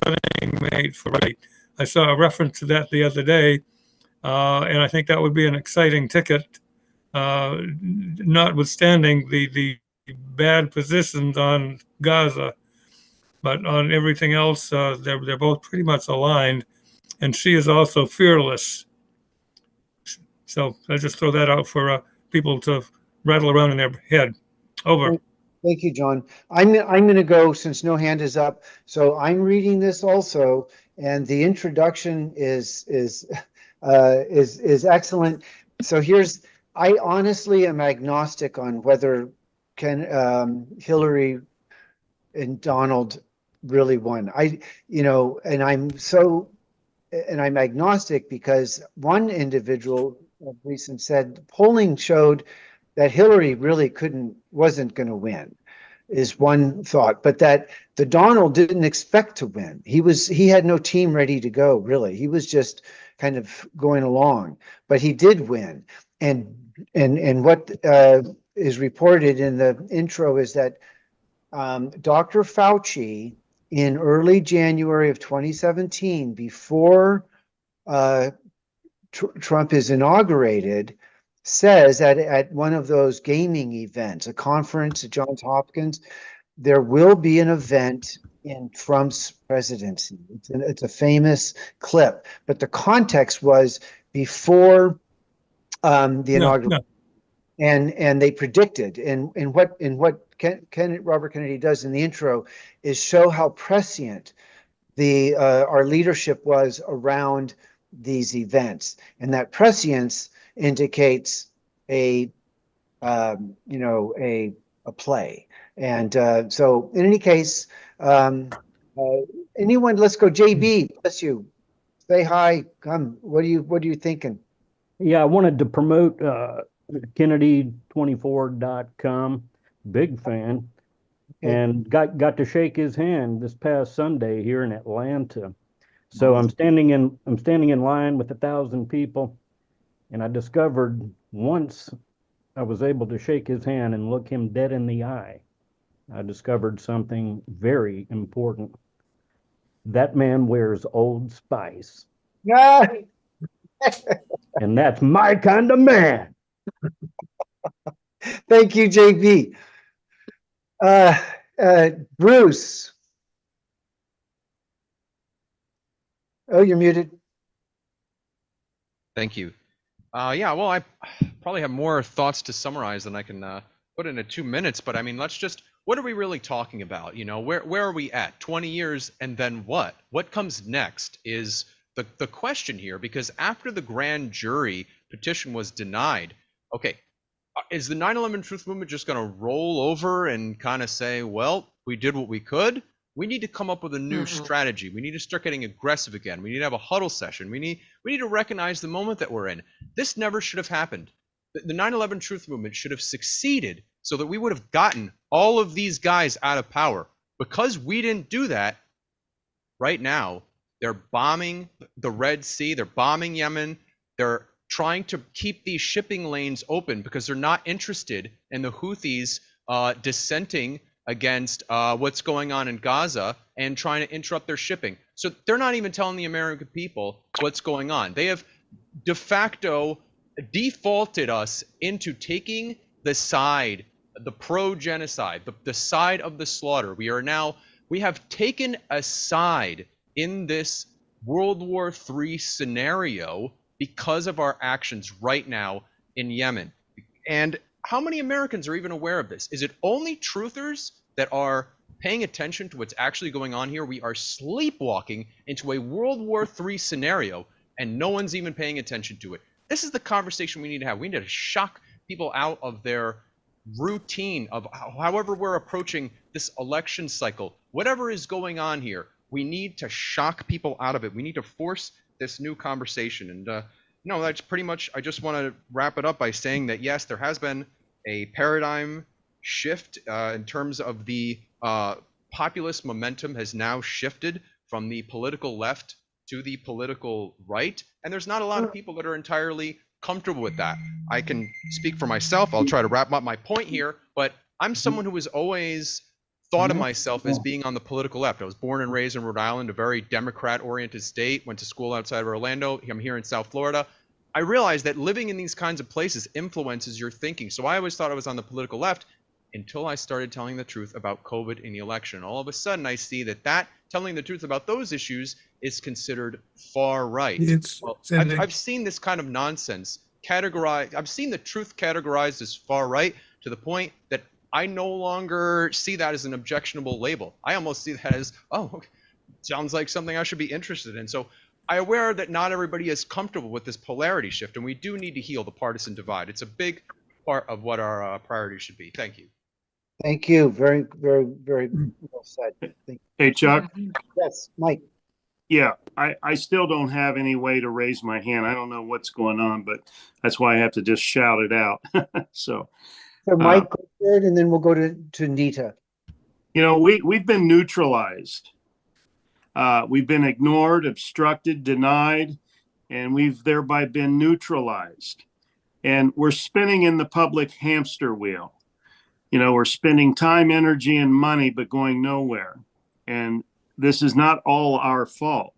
running mate for right. I saw a reference to that the other day, and I think that would be an exciting ticket, notwithstanding the bad positions on Gaza. But on everything else, they're both pretty much aligned, and she is also fearless. So I just throw that out for people to rattle around in their head. Over.
Thank you, John. I'm going to go, since no hand is up. So I'm reading this also, and the introduction is excellent. So I honestly am agnostic on whether Hillary and Donald really won. And I'm agnostic because one individual recent said polling showed that Hillary really wasn't going to win, is one thought, but that the Donald didn't expect to win. He had no team ready to go, really. He was just kind of going along, but he did win. And what is reported in the intro is that Dr. Fauci, in early January of 2017, before Trump is inaugurated, says that at one of those gaming events, a conference at Johns Hopkins, there will be an event in Trump's presidency. It's a famous clip, but the context was before the inauguration. And they predicted, and what Robert Kennedy does in the intro is show how prescient our leadership was around these events, and that prescience indicates a play. And so in any case, Anyone? Let's go. JB, bless you. Say hi. Come. What are you thinking?
Yeah, I wanted to promote Kennedy24.com. Big fan.
Okay.
And got to shake his hand this past Sunday here in Atlanta. So
Nice.
I'm standing in line with 1,000 people, and I discovered once I was able to shake his hand and look him dead in the eye, I discovered something very important. That man wears Old Spice,
Yeah.
and that's my kind of man.
Thank you, JB. Bruce. Oh, you're muted.
Thank you. Yeah, well, I probably have more thoughts to summarize than I can put into 2 minutes, but I mean, what are we really talking about? You know, where are we at? 20 years and then what? What comes next is the question here, because after the grand jury petition was denied, okay, is the 9/11 Truth Movement just going to roll over and kind of say, well, we did what we could? We need to come up with a new strategy. We need to start getting aggressive again. We need to have a huddle session. We need to recognize the moment that we're in. This never should have happened. The 9/11 Truth Movement should have succeeded so that we would have gotten all of these guys out of power. Because we didn't do that, right now, they're bombing the Red Sea. They're bombing Yemen. They're trying to keep these shipping lanes open because they're not interested in the Houthis dissenting against what's going on in Gaza and trying to interrupt their shipping. So they're not even telling the American people what's going on. They have de facto defaulted us into taking the side, the pro-genocide, the side of the slaughter. We have taken a side in this World War III scenario because of our actions right now in Yemen. And how many Americans are even aware of this? Is it only truthers that are paying attention to what's actually going on here? We are sleepwalking into a World War III scenario, and no one's even paying attention to it. This is the conversation we need to have. We need to shock people out of their routine of however we're approaching this election cycle. Whatever is going on here, we need to shock people out of it. We need to force this new conversation. And no, that's pretty much, I just want to wrap it up by saying that yes, there has been a paradigm shift in terms of the populist momentum has now shifted from the political left to the political right. And there's not a lot of people that are entirely comfortable with that. I can speak for myself. I'll try to wrap up my point here, but I'm someone who has always thought of myself as being on the political left. I was born and raised in Rhode Island, a very Democrat-oriented state, went to school outside of Orlando. I'm here in South Florida. I realized that living in these kinds of places influences your thinking. So I always thought I was on the political left until I started telling the truth about COVID in the election. All of a sudden, I see that telling the truth about those issues is considered far right. I've seen this kind of nonsense categorized. I've seen the truth categorized as far right to the point that I no longer see that as an objectionable label. I almost see that as, oh, sounds like something I should be interested in. So I'm aware that not everybody is comfortable with this polarity shift, and we do need to heal the partisan divide. It's a big part of what our priorities should be. Thank you.
Thank you. Very, very, very well said. Thank you.
Hey, Chuck.
Yes, Mike.
Yeah, I still don't have any way to raise my hand. I don't know what's going on, but that's why I have to just shout it out. So
Mike, go ahead, and then we'll go to Nita.
You know, we've been neutralized. We've been ignored, obstructed, denied, and we've thereby been neutralized. And we're spinning in the public hamster wheel. You know, we're spending time, energy, and money, but going nowhere. And this is not all our fault,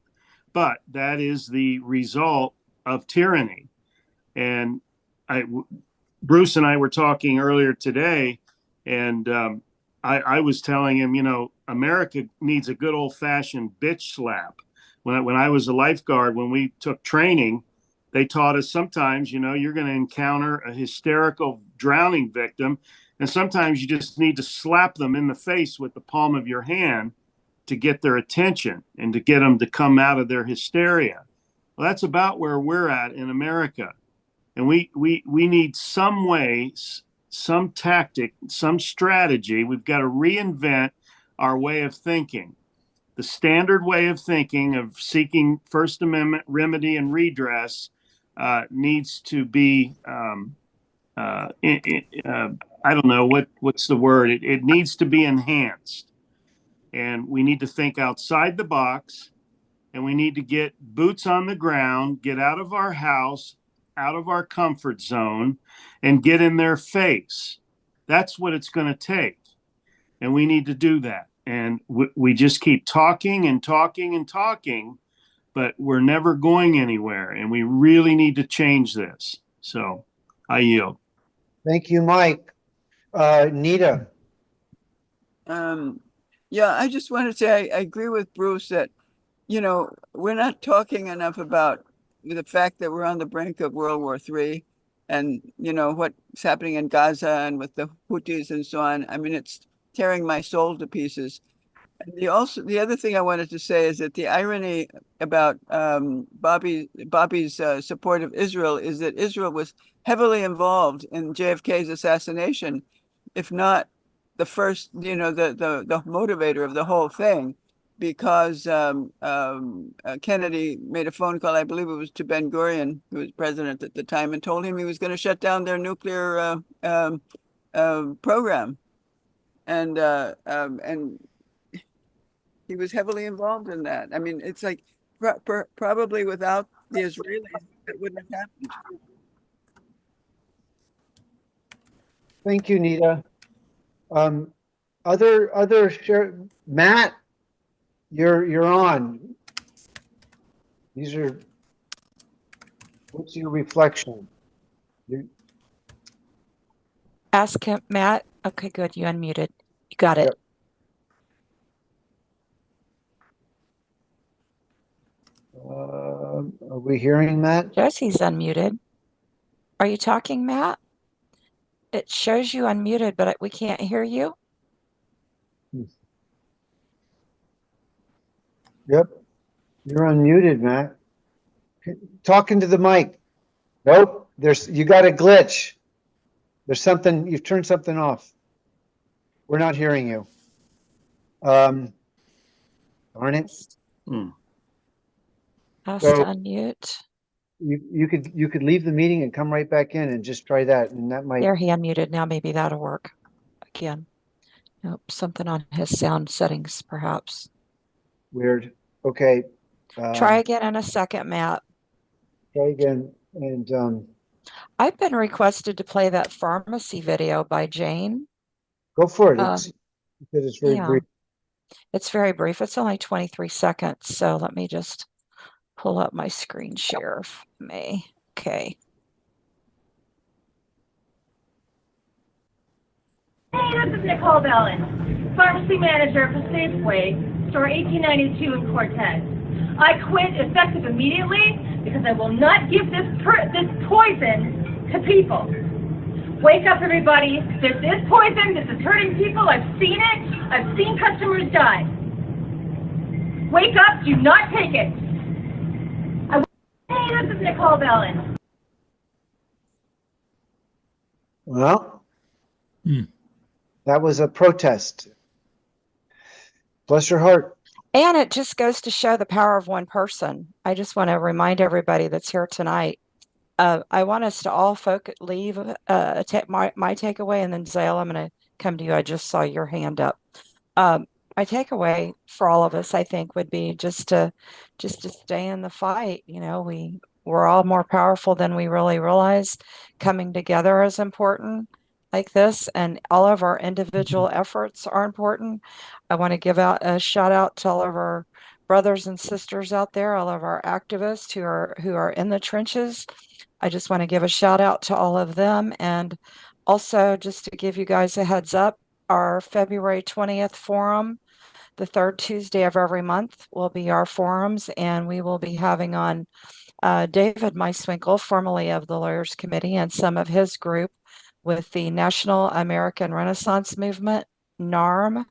but that is the result of tyranny. And Bruce and I were talking earlier today, and I was telling him, you know, America needs a good old-fashioned bitch slap. When I was a lifeguard, when we took training, they taught us sometimes, you know, you're going to encounter a hysterical drowning victim, and sometimes you just need to slap them in the face with the palm of your hand to get their attention and to get them to come out of their hysteria. Well, that's about where we're at in America. And we need some way, some tactic, some strategy. We've got to reinvent our way of thinking. the standard way of thinking of seeking First Amendment remedy and redress needs to be, I don't know what's the word. It needs to be enhanced, and we need to think outside the box, and we need to get boots on the ground, get out of our house, out of our comfort zone, and get in their face. That's what it's going to take, and we need to do that. And we just keep talking and talking and talking, but we're never going anywhere. And we really need to change this. So I yield.
Thank you, Mike. Nita.
Yeah, I just want to say I agree with Bruce that, you know, we're not talking enough about the fact that we're on the brink of World War III and, you know, what's happening in Gaza and with the Houthis and so on. I mean, it's tearing my soul to pieces. And the other thing I wanted to say is that the irony about Bobby's support of Israel is that Israel was heavily involved in JFK's assassination, if not the first, you know, the motivator of the whole thing, because Kennedy made a phone call, I believe it was to Ben Gurion, who was president at the time, and told him he was going to shut down their nuclear program, and he was heavily involved in that. I mean, it's like probably without the Israelis, it wouldn't have happened.
Thank you, Nita. Matt, you're on. What's your reflection?
Ask him, Matt. Okay, good. You unmuted. You got it.
Yep. Are we hearing Matt?
Jesse's unmuted. Are you talking, Matt? It shows you unmuted, but we can't hear you.
Yep. You're unmuted, Matt. Talking to the mic. Nope. You got a glitch. There's something, you've turned something off. We're not hearing you. Darn it.
Ask to unmute.
You could leave the meeting and come right back in and just try that, and that might.
There, he unmuted. Now maybe that'll work again. Nope, something on his sound settings, perhaps.
Weird. Okay.
Try again in a second, Matt.
Try again, and
I've been requested to play that pharmacy video by Jane.
Go for it. It's very brief.
It's very brief. It's only 23 seconds. So let me just pull up my screen share for me. Okay.
Hey, this is Nicole Bellin, pharmacy manager for Safeway, store 1892 in Cortez. I quit effective immediately because I will not give this poison to people. Wake up, everybody. This is poison. This is hurting people. I've seen it. I've seen customers die. Wake up. Do not take it. Hey, this is Nicole Bellin.
Well, that was a protest. Bless your heart.
And it just goes to show the power of one person. I just want to remind everybody that's here tonight. I want us to all leave my takeaway, and then Zale, I'm going to come to you. I just saw your hand up. My takeaway for all of us, I think, would be just to stay in the fight. You know, we're all more powerful than we really realize. Coming together is important like this, and all of our individual efforts are important. I want to give out a shout out to all of our brothers and sisters out there, all of our activists who are in the trenches. I just want to give a shout out to all of them. And also just to give you guys a heads up, our February 20th forum, the third Tuesday of every month, will be our forums, and we will be having on David Meiswinkle, formerly of the Lawyers Committee, and some of his group with the National American Renaissance Movement, NARM,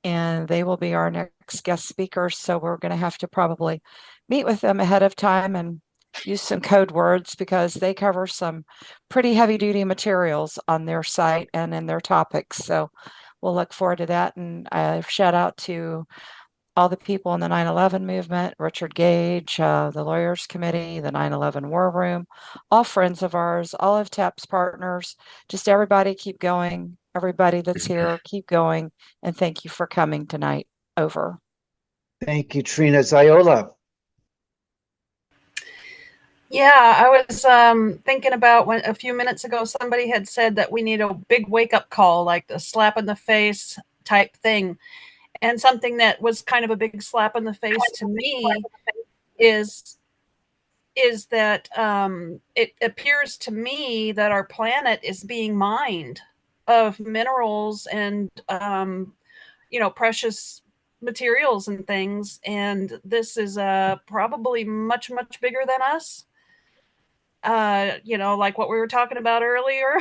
and they will be our next guest speakers. So we're going to have to probably meet with them ahead of time and use some code words because they cover some pretty heavy duty materials on their site and in their topics. So we'll look forward to that. And shout out to all the people in the 9/11 movement, Richard Gage, the Lawyers Committee, the 9/11 War Room, all friends of ours, all of TAP's partners, just everybody keep going. Everybody that's here, keep going. And thank you for coming tonight. Over.
Thank you, Trina. Ziola.
Yeah, I was thinking about when a few minutes ago somebody had said that we need a big wake up call, like the slap in the face type thing. And something that was kind of a big slap in the face to me is that it appears to me that our planet is being mined of minerals and precious materials and things, and this is probably much bigger than us. Like what we were talking about earlier.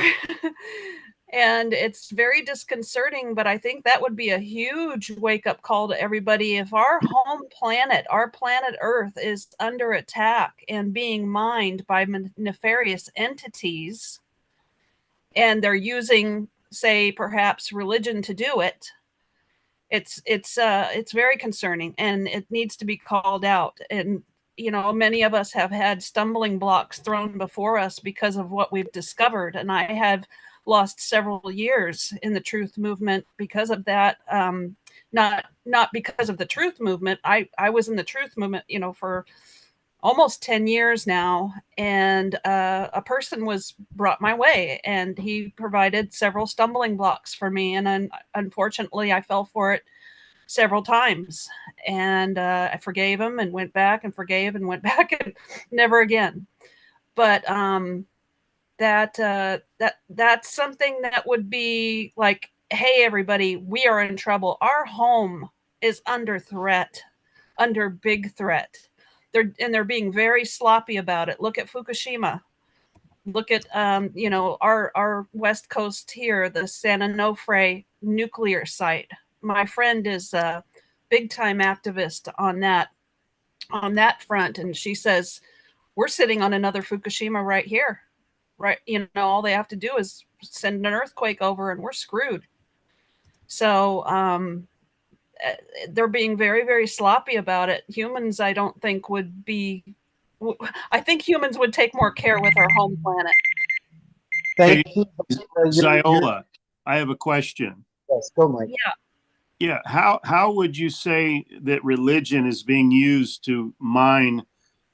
And it's very disconcerting, but I think that would be a huge wake-up call to everybody. If our home planet, our planet Earth, is under attack and being mined by nefarious entities, and they're using, say, perhaps religion to do it, it's very concerning, and it needs to be called out. And many of us have had stumbling blocks thrown before us because of what we've discovered, and I have lost several years in the truth movement because of that. Not because of the truth movement. I was in the truth movement, for almost 10 years now, and a person was brought my way, and he provided several stumbling blocks for me, and unfortunately I fell for it several times, and I forgave him and went back and forgave and went back and never again. But that's something that would be like, hey, everybody, we are in trouble. Our home is under threat, under big threat. They're being very sloppy about it. Look at Fukushima. Look at our west coast here, the San Onofre nuclear site. My friend is a big time activist on that front, and she says we're sitting on another Fukushima right here. Right, all they have to do is send an earthquake over and we're screwed. So they're being very, very sloppy about it. Humans, I don't think would be. I think humans would take more care with our home planet.
Thank you.
Ziola, I have a question.
Yes, go, Mike.
Yeah. How would you say that religion is being used to mine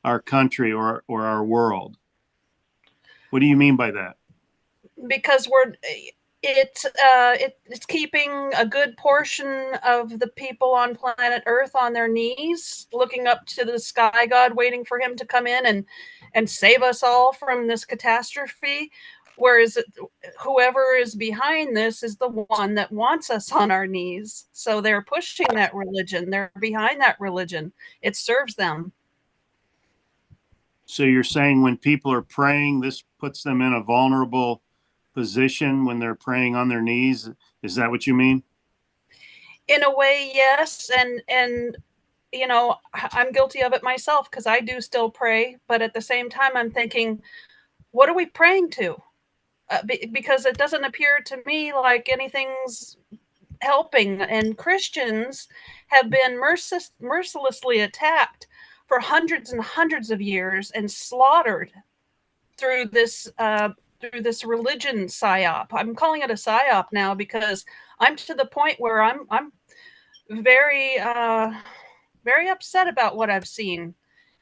our country or our world? What do you mean by that?
Because it's keeping a good portion of the people on planet Earth on their knees, looking up to the sky god, waiting for him to come in and save us all from this catastrophe. Whereas whoever is behind this is the one that wants us on our knees. So they're pushing that religion. They're behind that religion. It serves them.
So you're saying when people are praying, this puts them in a vulnerable position when they're praying on their knees? Is that what you mean?
In a way, yes. And I'm guilty of it myself because I do still pray. But at the same time, I'm thinking, what are we praying to? Because it doesn't appear to me like anything's helping. And Christians have been mercilessly attacked for hundreds and hundreds of years and slaughtered through this religion psyop. I'm calling it a psyop now because I'm to the point where I'm very very upset about what I've seen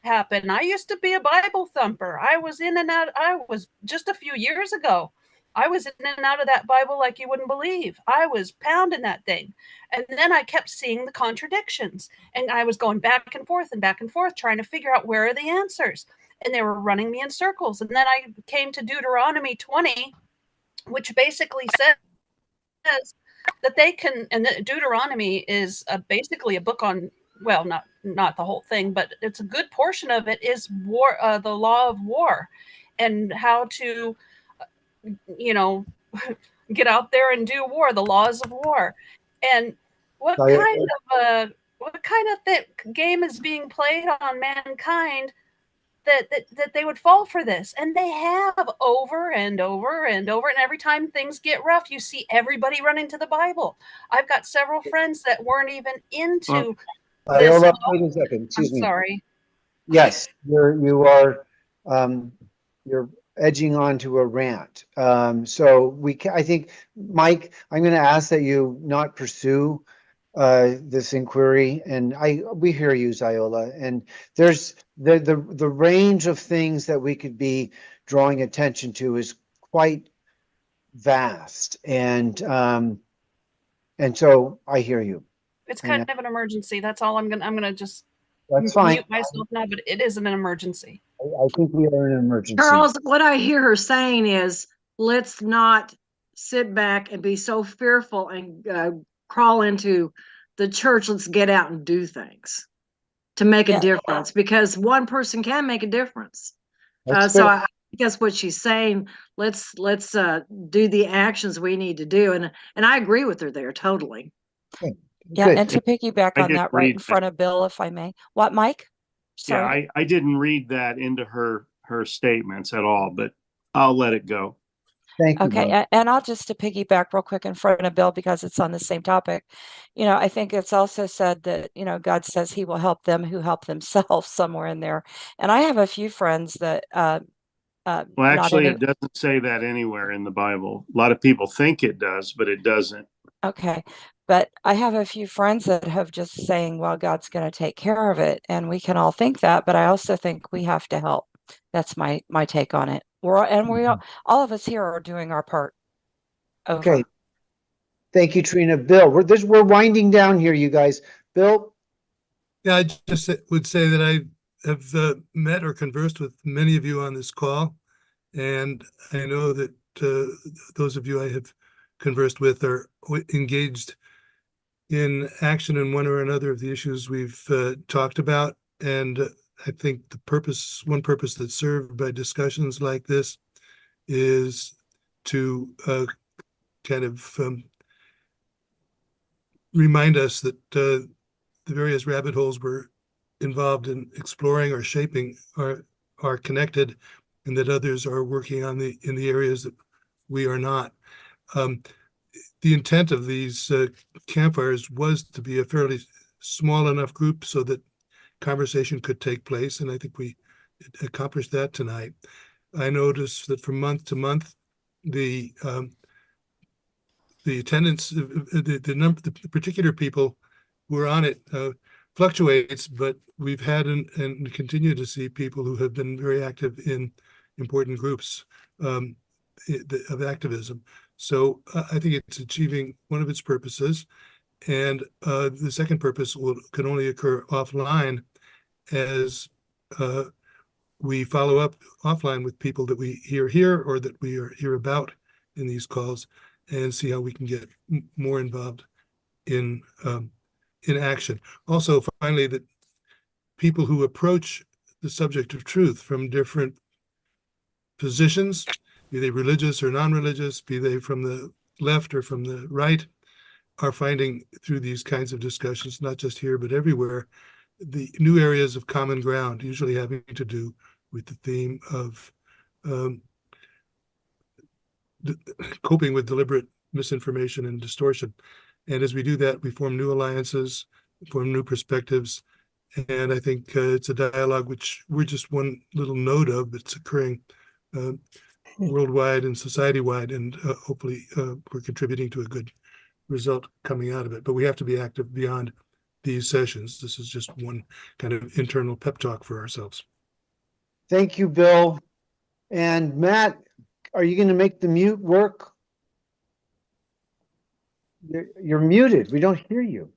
happen. I used to be a Bible thumper. I was in and out. I was just a few years ago. I was in and out of that Bible like you wouldn't believe. I was pounding that thing. And then I kept seeing the contradictions. And I was going back and forth, trying to figure out where are the answers. And they were running me in circles. And then I came to Deuteronomy 20, which basically says that they can, and Deuteronomy is basically a book on, well, not the whole thing, but it's a good portion of it is war, the law of war, and how to get out there and do war, the laws of war. And what kind of game is being played on mankind that they would fall for this? And they have over and over and over. And every time things get rough, you see everybody running to the Bible. I've got several friends that weren't even into
Iola, wait a second,
I'm
excuse me.
sorry.
Yes, you're edging onto a rant. So I think, Mike, I'm going to ask that you not pursue this inquiry, and we hear you, Ziola, and there's the range of things that we could be drawing attention to is quite vast, and so I hear you.
It's kind of an emergency. That's all I'm gonna just
That's fine.
mute myself now, but it is an emergency.
I think we are in an emergency.
Charles, what I hear her saying is, let's not sit back and be so fearful and crawl into the church. Let's get out and do things to make a difference, because one person can make a difference. So I think that's what she's saying. Let's do the actions we need to do, and I agree with her there totally.
Yeah, and to piggyback on that, right in front of Bill, if I may. What, Mike? Sorry.
Yeah, I didn't read that into her statements at all, but I'll let it go.
Thank you.
Okay, and I'll just to piggyback real quick in front of Bill, because it's on the same topic. I think it's also said that, God says he will help them who help themselves somewhere in there. And I have a few friends that
well, actually, it doesn't say that anywhere in the Bible. A lot of people think it does, but it doesn't.
Okay. But I have a few friends that have just saying, well, God's going to take care of it. And we can all think that, but I also think we have to help. That's my take on it. We all of us here are doing our part. Over.
Okay. Thank you, Trina. Bill, we're winding down here, you guys. Bill?
Yeah, I just would say that I have met or conversed with many of you on this call, and I know that those of you I have conversed with are engaged in action in one or another of the issues we've talked about. And I think one purpose that's served by discussions like this is to kind of remind us that the various rabbit holes we're involved in exploring or shaping are connected, and that others are working in the areas that we are not. The intent of these campfires was to be a fairly small enough group so that conversation could take place, and I think we accomplished that tonight. I noticed that from month to month, the attendance, the particular people who are on it fluctuates, but we've had and continue to see people who have been very active in important groups of activism. So I think it's achieving one of its purposes. And the second purpose can only occur offline as we follow up offline with people that we hear here or that we hear about in these calls, and see how we can get more involved in action. Also, finally, that people who approach the subject of truth from different positions, be they religious or non-religious, be they from the left or from the right, are finding through these kinds of discussions, not just here, but everywhere, the new areas of common ground, usually having to do with the theme of coping with deliberate misinformation and distortion. And as we do that, we form new alliances, form new perspectives. And I think it's a dialogue which we're just one little node of, but it's occurring worldwide and society-wide, and hopefully we're contributing to a good result coming out of it. But we have to be active beyond these sessions. This is just one kind of internal pep talk for ourselves.
Thank you, Bill. And Matt, are you going to make the mute work? You're muted. We don't hear you.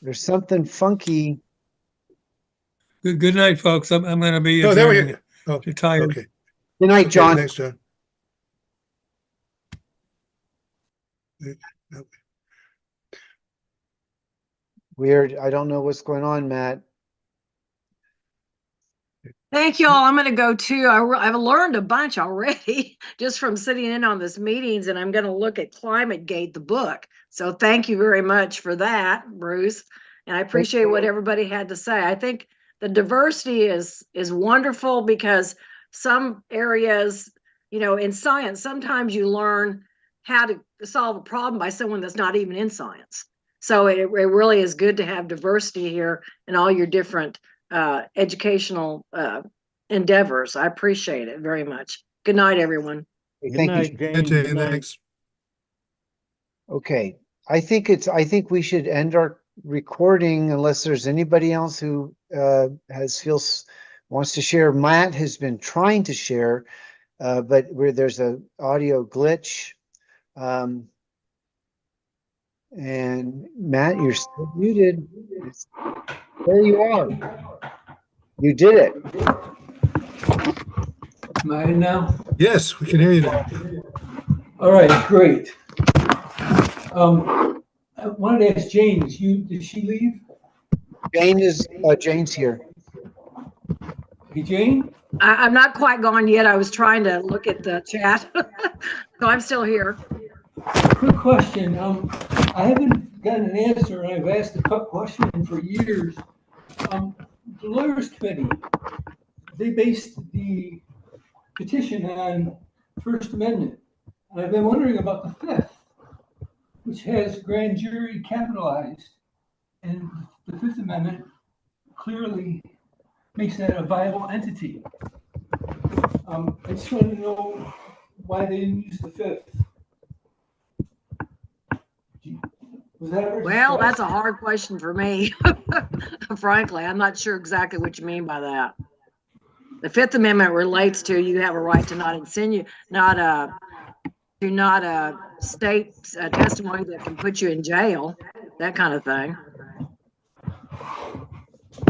There's something funky.
Good night, folks. I'm going to be
there we go. Oh,
tired.
Okay.
Good night, John.
Thanks, John.
Weird. I don't know what's going on, Matt.
Thank you all. I'm going to go too. I've learned a bunch already just from sitting in on this meetings, and I'm going to look at Climate Gate, the book. So thank you very much for that, Bruce. And I appreciate what everybody had to say. I think the diversity is wonderful, because some areas, in science, sometimes you learn how to solve a problem by someone that's not even in science. So it really is good to have diversity here in all your different educational endeavors. I appreciate it very much. Good night, everyone.
Hey,
Good
thank
night,
you.
Jane.
Jane,
Good night.
thanks.
Okay, I think we should end our recording unless there's anybody else who wants to share. Matt has been trying to share, but there's a audio glitch. And Matt, you're still muted. There you are. You did it.
Am I in now?
Yes, we can hear you now.
All right, great. I wanted to ask Jane, did she leave?
Jane's here.
Hey, Jane?
I'm not quite gone yet. I was trying to look at the chat. So I'm still here.
Quick question. I haven't gotten an answer, and I've asked the question for years. The Lawyers Committee, they based the petition on First Amendment. And I've been wondering about the Fifth, which has grand jury capitalized. And the Fifth Amendment clearly makes that a viable entity. I just want to know why they didn't use the Fifth. Was that ever
Well,
discussed?
that's a hard question for me. Frankly, I'm not sure exactly what you mean by that. The Fifth Amendment relates to you have a right to not insinuate, not state testimony that can put you in jail, that kind of thing.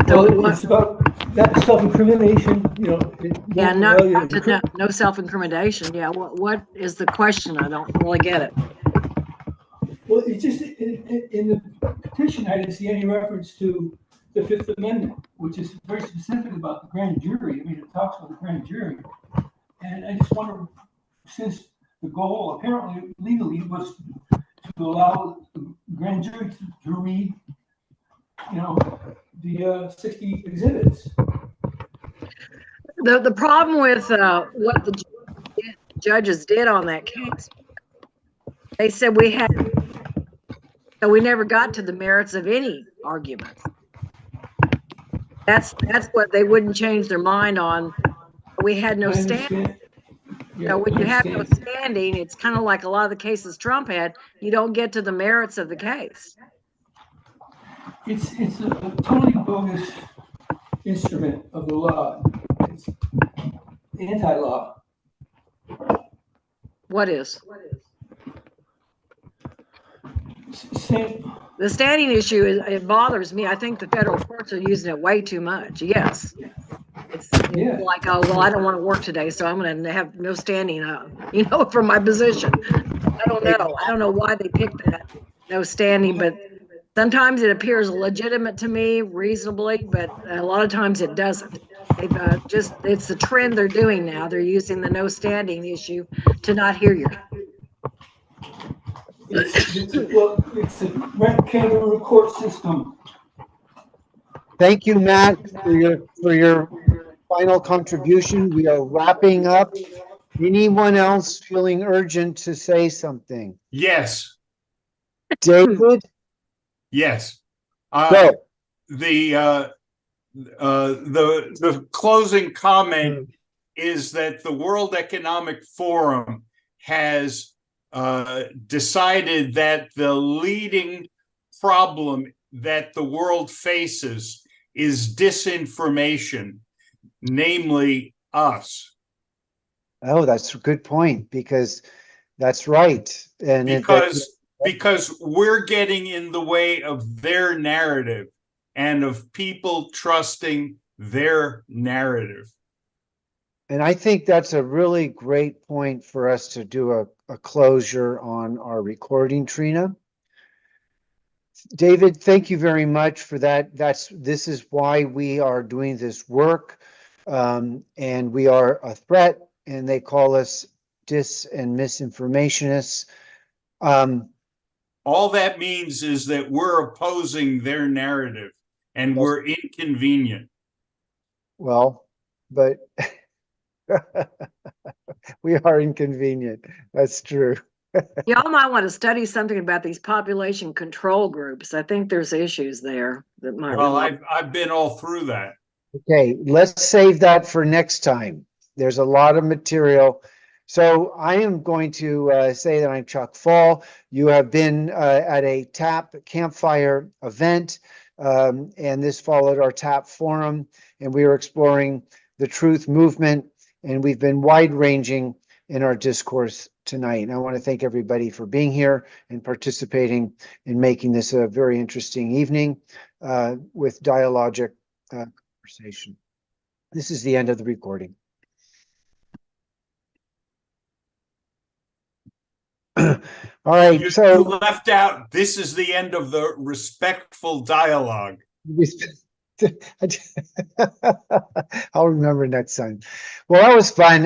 Well, it's about that self-incrimination,
Yeah, no self-incrimination. Yeah, what is the question? I don't really get it.
Well, it's just in the petition, I didn't see any reference to the Fifth Amendment, which is very specific about the grand jury. I mean, it talks about the grand jury. And I just wonder, since the goal apparently legally was to allow the grand jury to read, the 60 exhibits.
The problem with what the judges did on that case, they said we never got to the merits of any arguments. That's what they wouldn't change their mind on. We had no standing.
Yeah,
when you have no standing, it's kind of like a lot of the cases Trump had. You don't get to the merits of the case.
It's a totally bogus instrument of the law. It's anti-law.
What is?
Same.
The standing issue it bothers me. I think the federal courts are using it way too much. Yes. It's like, oh, well, I don't want to work today, so I'm going to have no standing, from my position. I don't know. I don't know why they picked that, no standing, but sometimes it appears legitimate to me, reasonably, but a lot of times it doesn't. They've it's the trend they're doing now. They're using the no standing issue to not hear you.
It's a kangaroo court system.
Thank you, Matt, for your final contribution. We are wrapping up. Anyone else feeling urgent to say something?
Yes.
David?
Yes.
Go.
The closing comment is that the World Economic Forum has decided that the leading problem that the world faces is disinformation, namely us.
Oh, that's a good point, because that's right. And
because we're getting in the way of their narrative and of people trusting their narrative.
And I think that's a really great point for us to do a closure on our recording, Trina. David, thank you very much for that. This is why we are doing this work. And we are a threat, and they call us dis and misinformationists.
All that means is that we're opposing their narrative and we're inconvenient.
Well, but we are inconvenient. That's true.
Y'all might want to study something about these population control groups. I think there's issues there that might.
Well, I've been all through that.
Okay, let's save that for next time. There's a lot of material. So I am going to say that I'm Chuck Fall. You have been at a TAP Campfire event, and this followed our TAP forum, and we are exploring the truth movement, and we've been wide-ranging in our discourse tonight. And I want to thank everybody for being here and participating in making this a very interesting evening with dialogic conversation. This is the end of the recording. All right,
You
so
left out, this is the end of the respectful dialogue.
I'll remember next time. Well, that was fun.